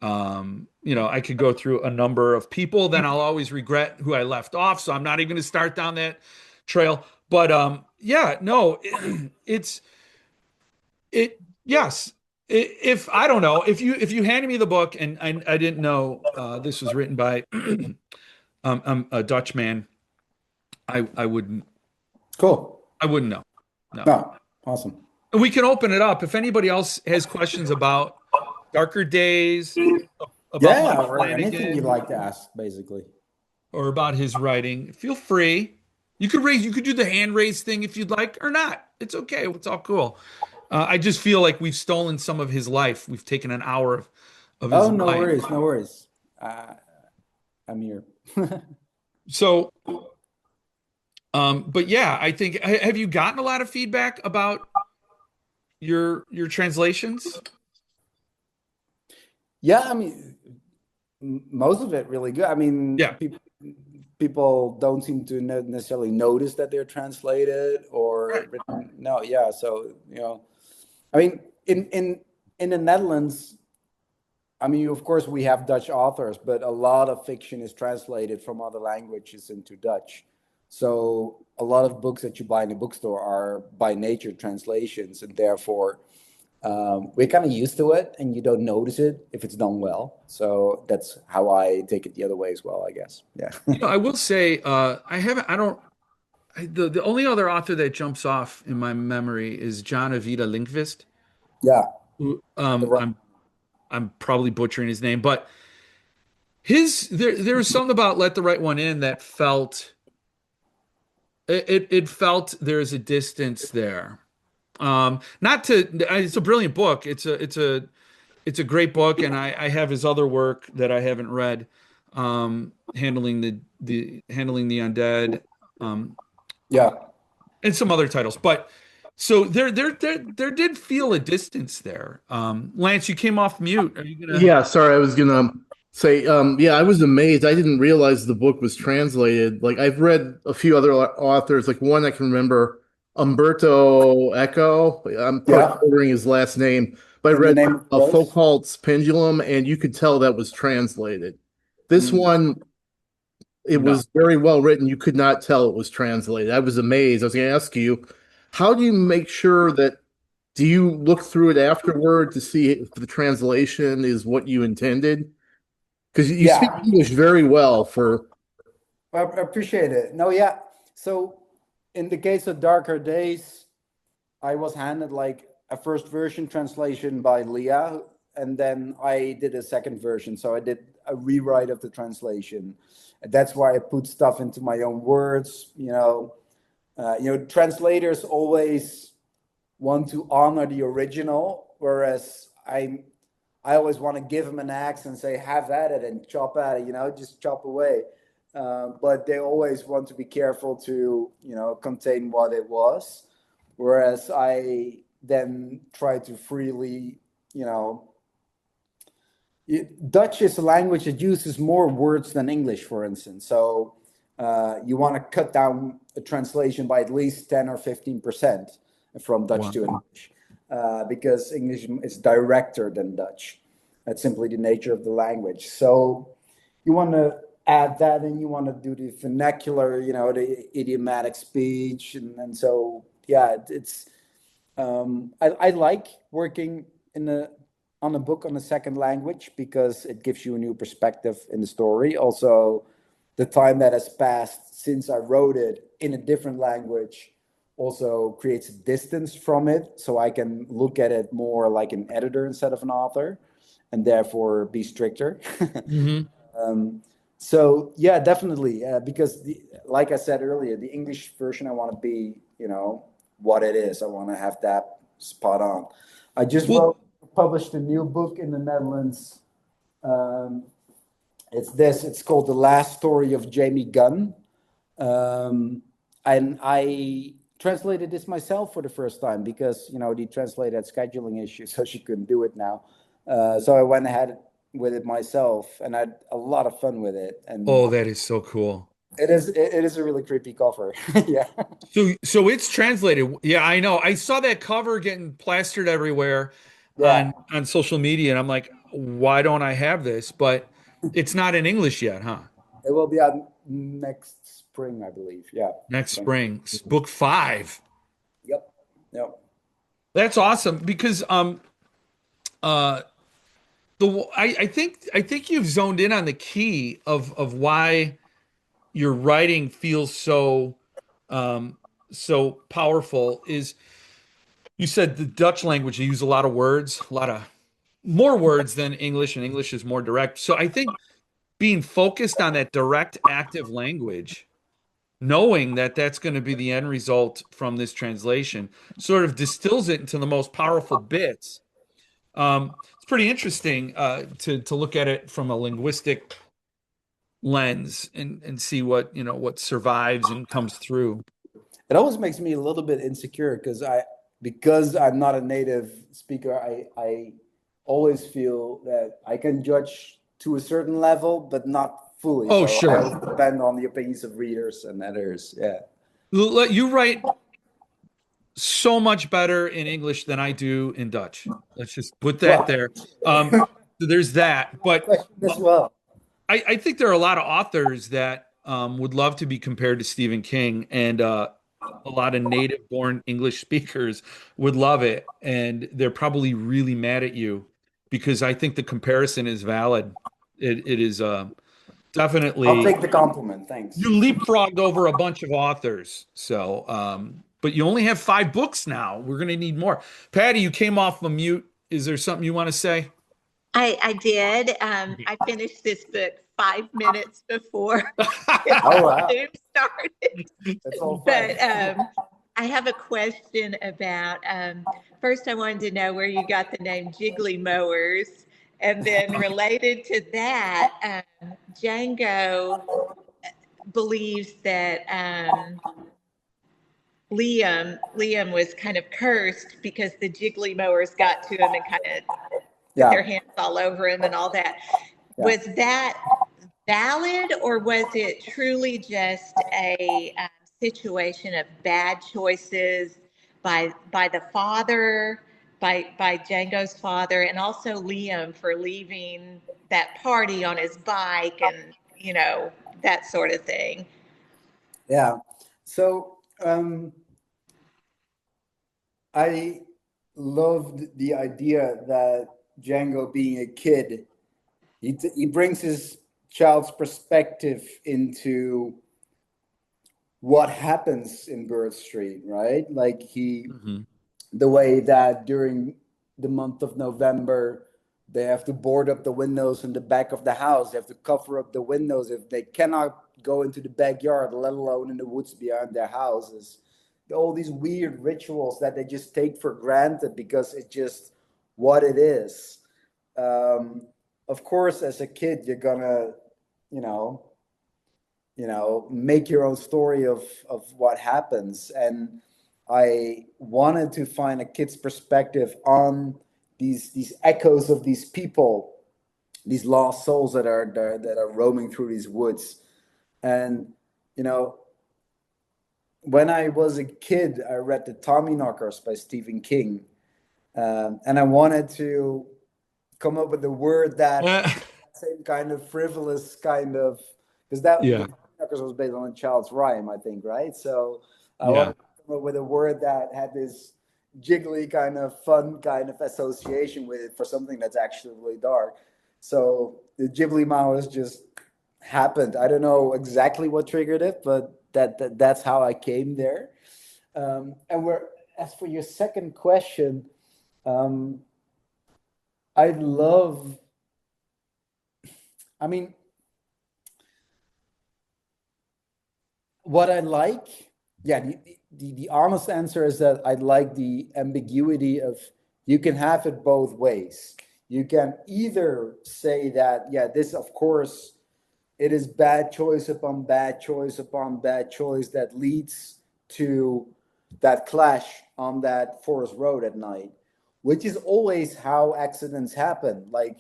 I could go through a number of people, then I'll always regret who I left off. So I'm not even going to start down that trail. But yeah, no, it's it. Yes, if I don't know if you handed me the book and I didn't know this was written by a Dutch man, I wouldn't Cool. I wouldn't know. No. No, awesome. We can open it up if anybody else has questions about Darker Days, about Yeah, Mike or anything you'd Flanagan, like to ask, basically. or about his writing. Feel free. You could do the hand raise thing if you'd like, or not. It's okay. It's all cool. I just feel like we've stolen some of his life. We've taken an hour of his Oh, no life. worries, no worries. I'm here. So, but yeah, I think have you gotten a lot of feedback about your translations? Yeah, I mean, most of it really good. I mean, Yeah. people don't seem to necessarily notice that they're translated or Right. written. No, yeah. So, I mean, in the Netherlands, I mean, of course, we have Dutch authors, but a lot of fiction is translated from other languages into Dutch. So a lot of books that you buy in a bookstore are by nature translations, and therefore we're kind of used to it, and you don't notice it if it's done well. So that's how I take it the other way as well, I guess. Yeah. I will say, the only other author that jumps off in my memory is John Avita Lindqvist. Yeah. Who, The right. I'm probably butchering his name, but there was something about Let the Right One In that felt it felt there's a distance there. Not to It's a brilliant book. It's a great book, and I have his other work that I haven't read, handling handling the undead, Yeah. and some other titles. But so there did feel a distance there. Lance, you came off mute. Are you gonna? Yeah, sorry, I was gonna say, yeah, I was amazed. I didn't realize the book was translated. Like I've read a few other authors, like one I can remember, Umberto Eco. I'm Yeah. ordering his last name, but I In the read name of Rose. Foucault's Pendulum, and you could tell that was translated. This one, it No. was very well written. You could not tell it was translated. I was amazed. I was going to ask you, how do you make sure that do you look through it afterward to see if the translation is what you intended? Because you speak Yeah. English very well for. I appreciate it. No, yeah. So in the case of Darker Days, I was handed like a first version translation by Leah, and then I did a second version. So I did a rewrite of the translation. And that's why I put stuff into my own words. Translators always want to honor the original, whereas I always want to give them an axe and say, have at it and chop at it, just chop away. But they always want to be careful to, contain what it was. Whereas I then try to freely, Dutch is a language that uses more words than English, for instance. So you want to cut down a translation by at least 10 or 15% from Dutch to English. Because English is directer than Dutch. That's simply the nature of the language. So you want to add that, and you want to do the vernacular, the idiomatic speech, and so yeah, it's. I like working on a book on a second language because it gives you a new perspective in the story. Also, the time that has passed since I wrote it in a different language also creates a distance from it, so I can look at it more like an editor instead of an author, and therefore be stricter. So yeah, definitely, because like I said earlier, the English version I want to be, what it is. I want to have that spot on. I just published a new book in the Netherlands. It's called The Last Story of Jamie Gunn, and I translated this myself for the first time because the translator had scheduling issues, so she couldn't do it now. So I went ahead with it myself, and I had a lot of fun with it. And That is so cool. it is a really creepy cover. Yeah. So it's translated. Yeah, I know. I saw that cover getting plastered everywhere Yeah. on social media, and I'm like, why don't I have this? But it's not in English yet, huh? It will be out next spring, I believe. Yeah. Next spring, book 5. Yep. That's awesome because I think you've zoned in on the key of why your writing feels so powerful. Is you said the Dutch language, you use a lot of words, a lot of more words than English, and English is more direct. So I think being focused on that direct, active language, knowing that that's going to be the end result from this translation, sort of distills it into the most powerful bits. It's pretty interesting to look at it from a linguistic lens and see what survives and comes through. It always makes me a little bit insecure because I'm not a native speaker. I always feel that I can judge to a certain level, but not fully. Oh, so sure. I always depend on the opinions of readers and editors. Yeah. You write so much better in English than I do in Dutch. Let's just put that Well, there. There's that. But question as well. I think there are a lot of authors that would love to be compared to Stephen King, and a lot of native-born English speakers would love it, and they're probably really mad at you because I think the comparison is valid. It is I'll definitely take the compliment. Thanks. you leapfrogged over a bunch of authors. So, but you only have 5 books now. We're going to need more. Patty, you came off a mute. Is there something you want to say? I did. I finished this book 5 minutes before Oh, wow. Zoom started. That's all But fine. I have a question about, first I wanted to know where you got the name Jiggly Mowers. And then related to that, Django believes that Liam was kind of cursed because the Jiggly Mowers got to him and kind of put their Yeah. hands all over him and all that. Yeah. Was that valid, or was it truly just a situation of bad choices by the father, by Django's father, and also Liam for leaving that party on his bike and, you know, that sort of thing? Yeah. So I loved the idea that Django, being a kid, he brings his child's perspective into what happens in Bird Street, right? Like the way that during the month of November, they have to board up the windows in the back of the house. They have to cover up the windows if they cannot go into the backyard, let alone in the woods behind their houses. All these weird rituals that they just take for granted because it's just what it is. Of course, as a kid, you're gonna, you know, make your own story of what happens. And I wanted to find a kid's perspective on these echoes of these people, these lost souls that are roaming through these woods. And when I was a kid, I read the Tommyknockers by Stephen King, and I wanted to come up with a word that same kind of frivolous kind of, because that Yeah. Tommyknockers was based on a child's rhyme, I think, right? So I Yeah. wanted to come up with a word that had this jiggly kind of fun kind of association with it for something that's actually really dark. So the Ghibli Mouse just happened. I don't know exactly what triggered it, but that's how I came there. As for your second question, I love. I mean, what I like, yeah, the honest answer is that I like the ambiguity of you can have it both ways. You can either say that, yeah, this, of course, it is bad choice upon bad choice upon bad choice that leads to that clash on that forest road at night, which is always how accidents happen. Like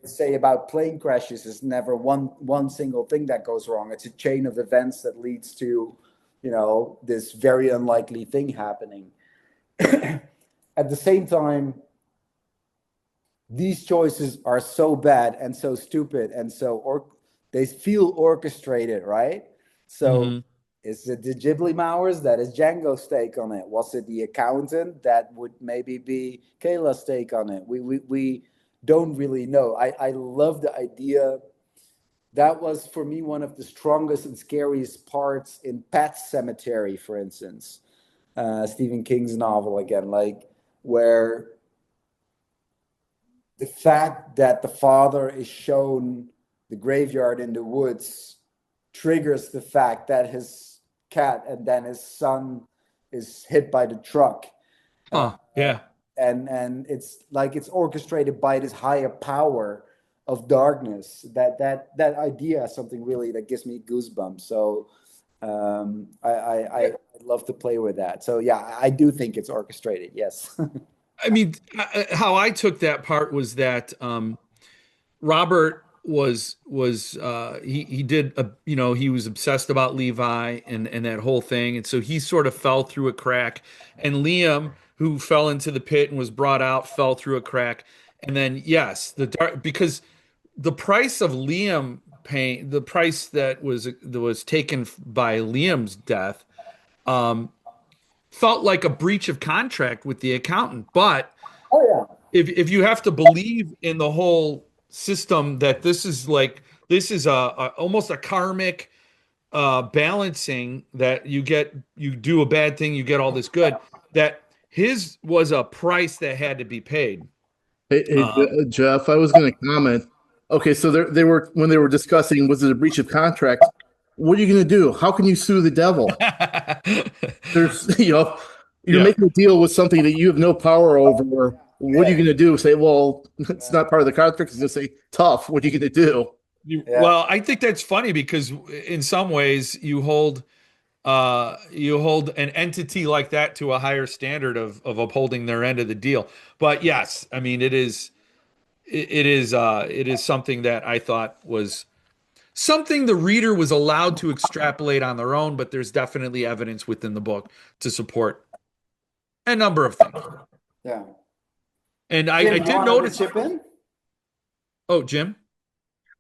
say about plane crashes, is never one single thing that goes wrong. It's a chain of events that leads to, this very unlikely thing happening. At the same time, these choices are so bad and so stupid and they feel orchestrated, right? So is it the Ghibli Mowers? That is Django's take on it. Was it the accountant? That would maybe be Kayla's take on it. We don't really know. I love the idea. That was for me one of the strongest and scariest parts in Pet Cemetery, for instance, Stephen King's novel again, like where the fact that the father is shown the graveyard in the woods triggers the fact that his cat and then his son is hit by the truck. Yeah. And it's like it's orchestrated by this higher power of darkness. That idea is something really that gives me goosebumps. So I love to play with that. So yeah, I do think it's orchestrated. Yes. I mean, how I took that part was that Robert he did a, you know, he was obsessed about Levi and that whole thing, and so he sort of fell through a crack, and Liam, who fell into the pit and was brought out, fell through a crack, and then yes, the dark, because the price of Liam paying, the price that was taken by Liam's death, um, felt like a breach of contract with the accountant, but Oh yeah. if you have to believe in the whole system that this is a almost a karmic balancing, that you do a bad thing, you get all this good, that his was a price that had to be paid. Uh, Jeff, I was going to comment. Okay, so they were when they were discussing was it a breach of contract? What are you going to do? How can you sue the devil? There's, you're yeah. making a deal with something that you have no power over. What are you going to do? Say, well, it's not part of the contract. It's going to say, tough. What are you going to do? Yeah. Well, I think that's funny because in some ways you hold an entity like that to a higher standard of upholding their end of the deal. But yes, I mean it is something that I thought was something the reader was allowed to extrapolate on their own, but there's definitely evidence within the book to support a number of things. Yeah. And Jim, I you did wanted notice. to chip in? Oh, Jim.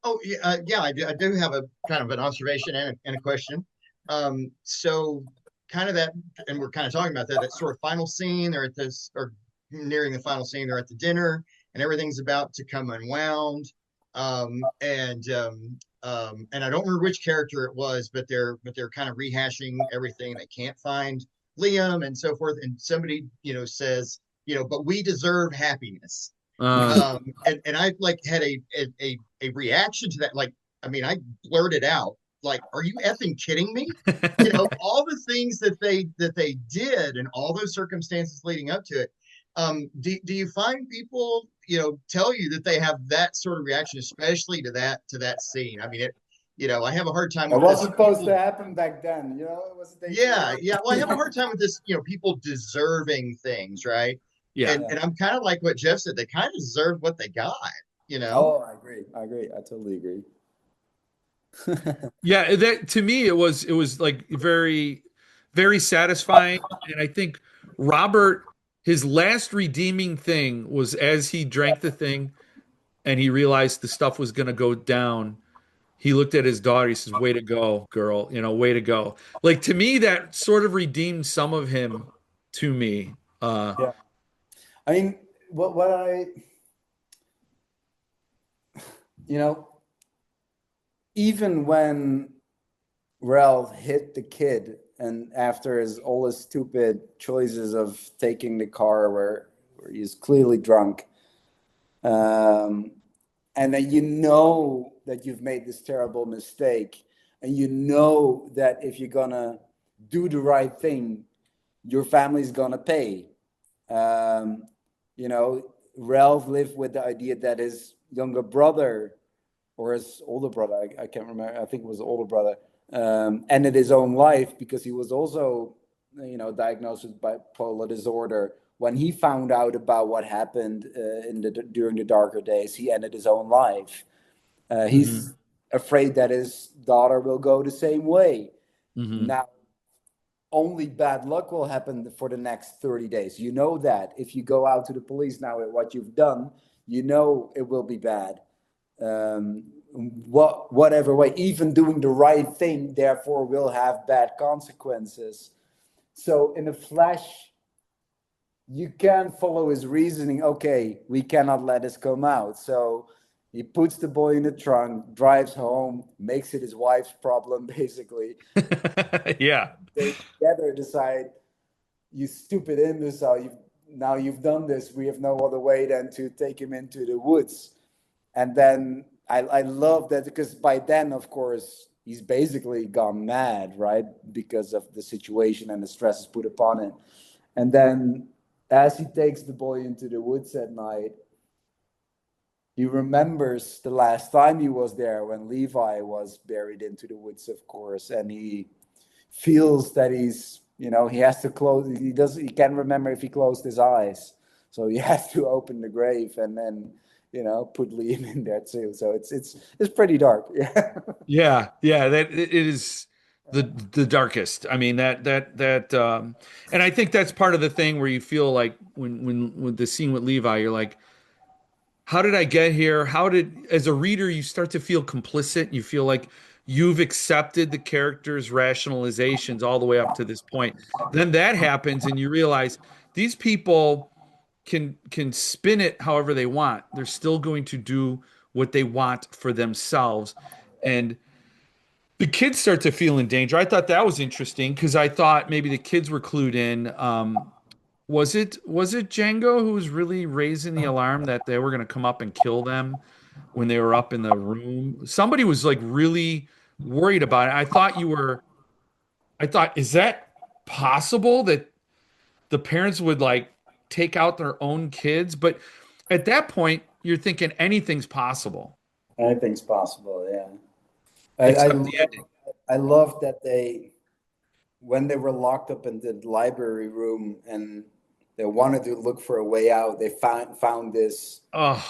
Oh, yeah, I do have a kind of an observation and a question. So kind of that, and we're kind of talking about that sort of final scene. They're at this, or nearing the final scene. They're at the dinner, and everything's about to come unwound. And I don't remember which character it was, but they're kind of rehashing everything. They can't find Liam and so forth. And somebody, says, but we deserve happiness. And I like had a reaction to that. Like, I mean, I blurted out, like, are you effing kidding me? All the things that they did and all those circumstances leading up to it. Do you find people, tell you that they have that sort of reaction, especially to that scene? I mean, I have a hard time It with was this. supposed to happen back then, it was Yeah. Well, I have a hard time with this, people deserving things, right? Yeah. And I'm kind of like what Jeff said. They kind of deserved what they got, Oh, I agree. I totally agree. Yeah, that to me it was like very very satisfying, and I think Robert, his last redeeming thing was as he drank the thing and he realized the stuff was going to go down. He looked at his daughter, he says, "Way to go, girl, way to go." Like, to me that sort of redeemed some of him to me. Yeah. I mean, what I, even when Ralph hit the kid, and after all his stupid choices of taking the car where he's clearly drunk, and then that you've made this terrible mistake, and that if you're gonna do the right thing, your family's gonna pay. Ralph lived with the idea that his younger brother or his older brother, I can't remember, I think it was the older brother, ended his own life because he was also, diagnosed with bipolar disorder. When he found out about what happened during the darker days, he ended his own life. He's afraid that his daughter will go the same way. Now, only bad luck will happen for the next 30 days. You know that. If you go out to the police now with what you've done, it will be bad. Whatever way, even doing the right thing, therefore, will have bad consequences. So in a flash, you can follow his reasoning. Okay, we cannot let this come out. So he puts the boy in the trunk, drives home, makes it his wife's problem, basically. Yeah. They together decide, you stupid imbecile, you've done this. We have no other way than to take him into the woods. And then I love that, because by then, of course, he's basically gone mad, right? Because of the situation and the stresses put upon him. And then as he takes the boy into the woods at night, he remembers the last time he was there when Levi was buried into the woods, of course. And he feels that he has to close. He can't remember if he closed his eyes. So you have to open the grave and then, you know, put Liam in there too. So it's pretty dark. Yeah. Yeah, that it is the darkest. I mean and I think that's part of the thing where you feel like when the scene with Levi, you're like, how did I get here? As a reader, you start to feel complicit. You feel like you've accepted the character's rationalizations all the way up to this point. Then that happens, and you realize these people can spin it however they want. They're still going to do what they want for themselves. And the kids start to feel in danger. I thought that was interesting because I thought maybe the kids were clued in. Was it Django who was really raising the alarm that they were going to come up and kill them when they were up in the room? Somebody was like really worried about it. I thought, is that possible that the parents would like take out their own kids? But at that point, you're thinking anything's possible. Anything's possible. Yeah. Except the ending. I love that when they were locked up in the library room and they wanted to look for a way out, they found this. Oh,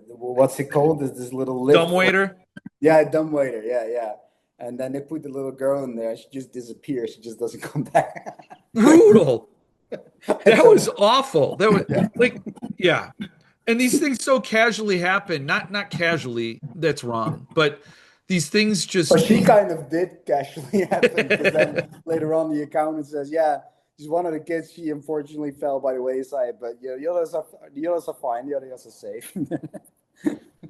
What's it called? This little lift. dumbwaiter. Yeah, dumbwaiter. Yeah. And then they put the little girl in there. She just disappears. She just doesn't come back. Brutal. That was awful. That was like, yeah. And these things so casually happen. Not casually. That's wrong. But these things just. But she kind of did casually happen. Because then later on, the accountant says, "Yeah, she's one of the kids. She unfortunately fell by the wayside, but the others are fine. The others are safe."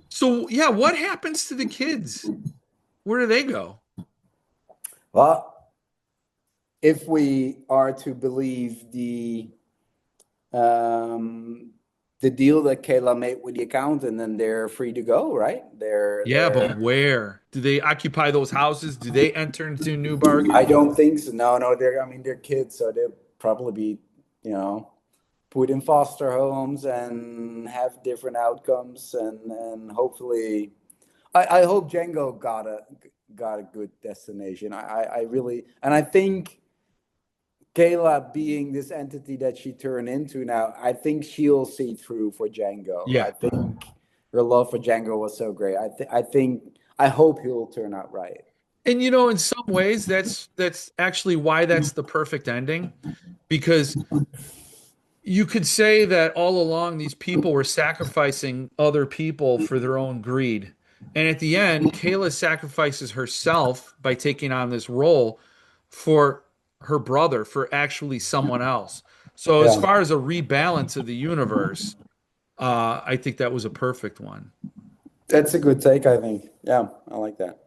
So yeah, what happens to the kids? Where do they go? Well, if we are to believe the deal that Kayla made with the accountant, then they're free to go, right? But where do they occupy those houses? Do they enter into a new bargain? I don't think so. No, they're kids, so they'll probably be, put in foster homes and have different outcomes, and hopefully, I hope Django got a good destination. I really, and I think Kayla being this entity that she turned into now, I think she'll see through for Django. Yeah. I think her love for Django was so great. I hope he'll turn out right. And in some ways, that's actually why that's the perfect ending, because you could say that all along these people were sacrificing other people for their own greed. And at the end, Kayla sacrifices herself by taking on this role for her brother, for actually someone else. So as far as a rebalance of the universe, I think that was a perfect one. That's a good take, I think. Yeah, I like that.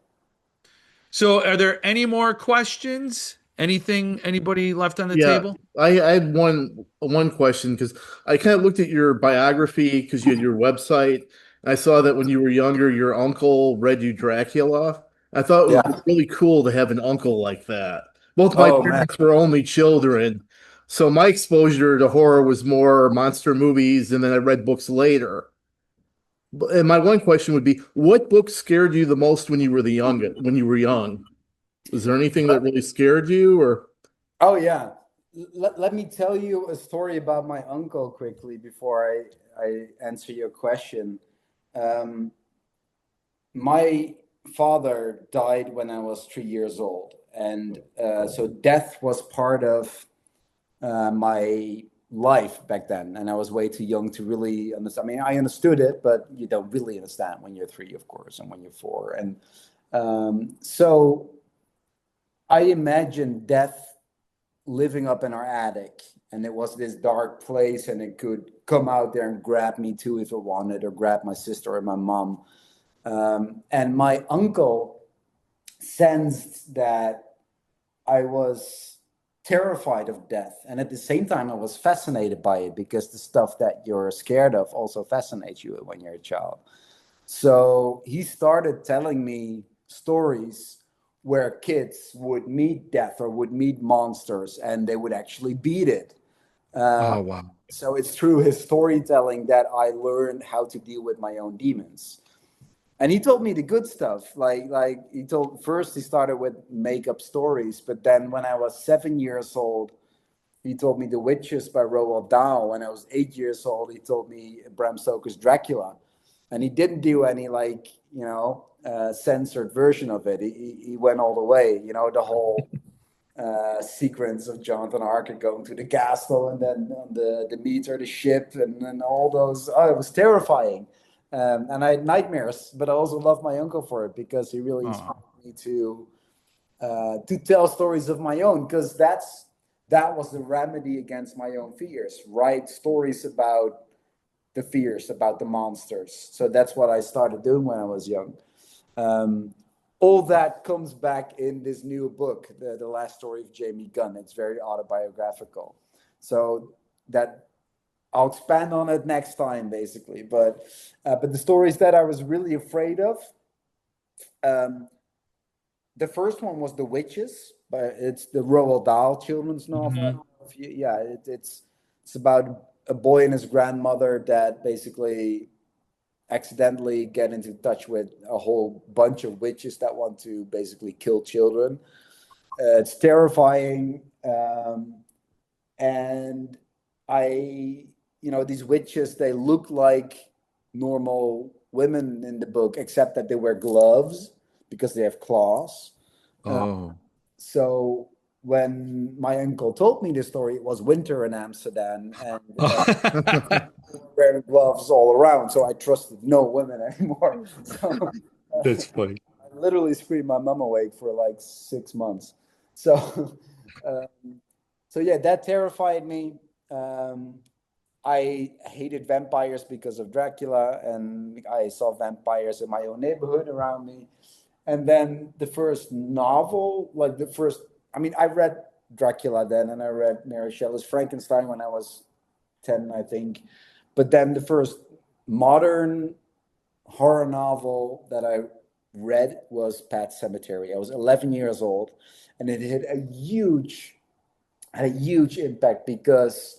So are there any more questions? Anybody left on the table? I had one question, because I kind of looked at your biography because you had your website. I saw that when you were younger, your uncle read you Dracula. I thought it was really cool to have an uncle like that. Both my parents were only children, so my exposure to horror was more monster movies, and then I read books later. And my one question would be, what book scared you the most when you were young? Was there anything that really scared you, or? Oh yeah. Let me tell you a story about my uncle quickly before I answer your question. My father died when I was 3 years old. And so death was part of my life back then. And I was way too young to really understand. I mean, I understood it, but you don't really understand when you're 3, of course, and when you're 4. And so I imagined death living up in our attic. And it was this dark place, and it could come out there and grab me too if it wanted, or grab my sister or my mom. And my uncle sensed that I was terrified of death, and at the same time I was fascinated by it, because the stuff that you're scared of also fascinates you when you're a child. So he started telling me stories where kids would meet death or would meet monsters, and they would actually beat it. Oh wow. So it's through his storytelling that I learned how to deal with my own demons. And he told me the good stuff. Like he started with make-up stories, but then when I was 7 years old, He told me The Witches by Roald Dahl. When I was 8 years old, he told me Bram Stoker's Dracula. And he didn't do any censored version of it. He went all the way, the whole sequence of Jonathan Harker going to the castle and then on the meter, the ship, and then all those. Oh, it was terrifying. And I had nightmares, but I also loved my uncle for it because he really inspired me to tell stories of my own, because that was the remedy against my own fears. Write stories about the fears, about the monsters. So that's what I started doing when I was young. All that comes back in this new book, the last story of Jamie Gunn. It's very autobiographical. So that I'll expand on it next time, basically. But the stories that I was really afraid of, the first one was The Witches, but it's the Roald Dahl children's novel. It's about a boy and his grandmother that basically accidentally get into touch with a whole bunch of witches that want to basically kill children. It's terrifying. And these witches, they look like normal women in the book, except that they wear gloves because they have claws. So when my uncle told me this story, it was winter in Amsterdam, and wearing gloves all around. So I trusted no women anymore. So, That's funny. I literally screamed my mom awake for like 6 months. So, yeah, that terrified me. I hated vampires because of Dracula, and I saw vampires in my own neighborhood around me. And then the first novel, I read Dracula then, and I read Mary Shelley's Frankenstein when I was 10, I think. But then the first modern horror novel that I read was Pet Sematary. I was 11 years old, and it had a huge impact because,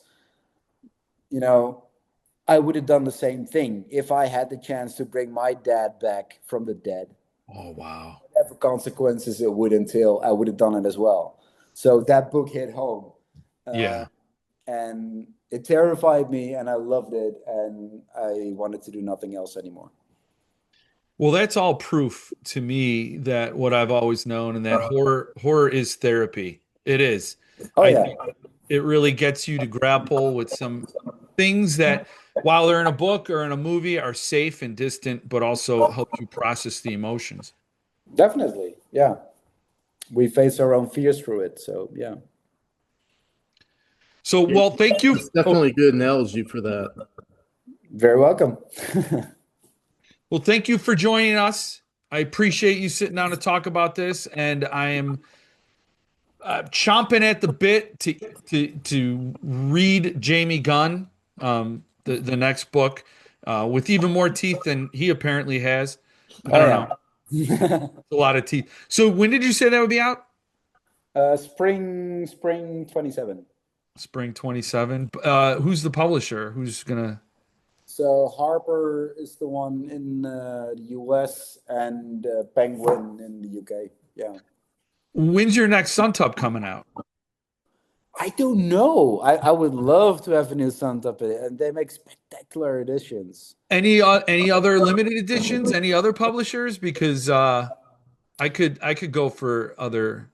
I would have done the same thing if I had the chance to bring my dad back from the dead. Oh, wow. Whatever consequences it would entail, I would have done it as well. So that book hit home. And it terrified me, and I loved it, and I wanted to do nothing else anymore. Well, that's all proof to me that what I've always known, and that horror is therapy. It is. Oh, I yeah. think it really gets you to grapple with some things that, while they're in a book or in a movie, are safe and distant, but also help you process the emotions. Definitely. Yeah. We face our own fears through it. So, yeah. So, well, thank you. It's definitely a good analogy for that. Very welcome. Well, thank you for joining us. I appreciate you sitting down to talk about this, and I am chomping at the bit to read Jamie Gunn, the next book, with even more teeth than he apparently has. I don't know. It's a lot of teeth. So when did you say that would be out? Spring 27. Spring 27. Who's the publisher? Who's gonna? So Harper is the one in the US, and Penguin in the UK. Yeah. When's your next Suntub coming out? I don't know. I would love to have a new Suntub, and they make spectacular editions. Any other limited editions? Any other publishers? Because I could go for other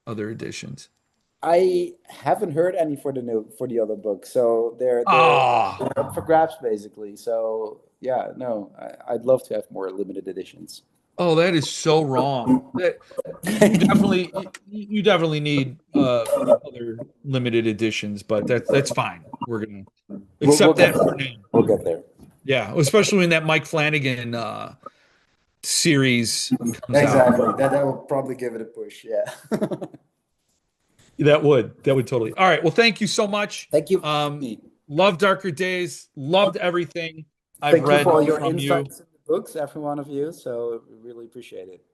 editions. I haven't heard any for the other book, so they're up for grabs basically. So yeah, no, I'd love to have more limited editions. Oh, that is so wrong. You definitely need other limited editions, but that's fine. We're gonna accept that for now. We'll get there. Yeah, especially when that Mike Flanagan series comes Exactly. out. That will probably give it a push. Yeah. That would totally. All right. Well, thank you so much. Thank you. Love Darker Days. Loved everything I've Thank read you for all your from insights in the books, every one of you. So we really appreciate it.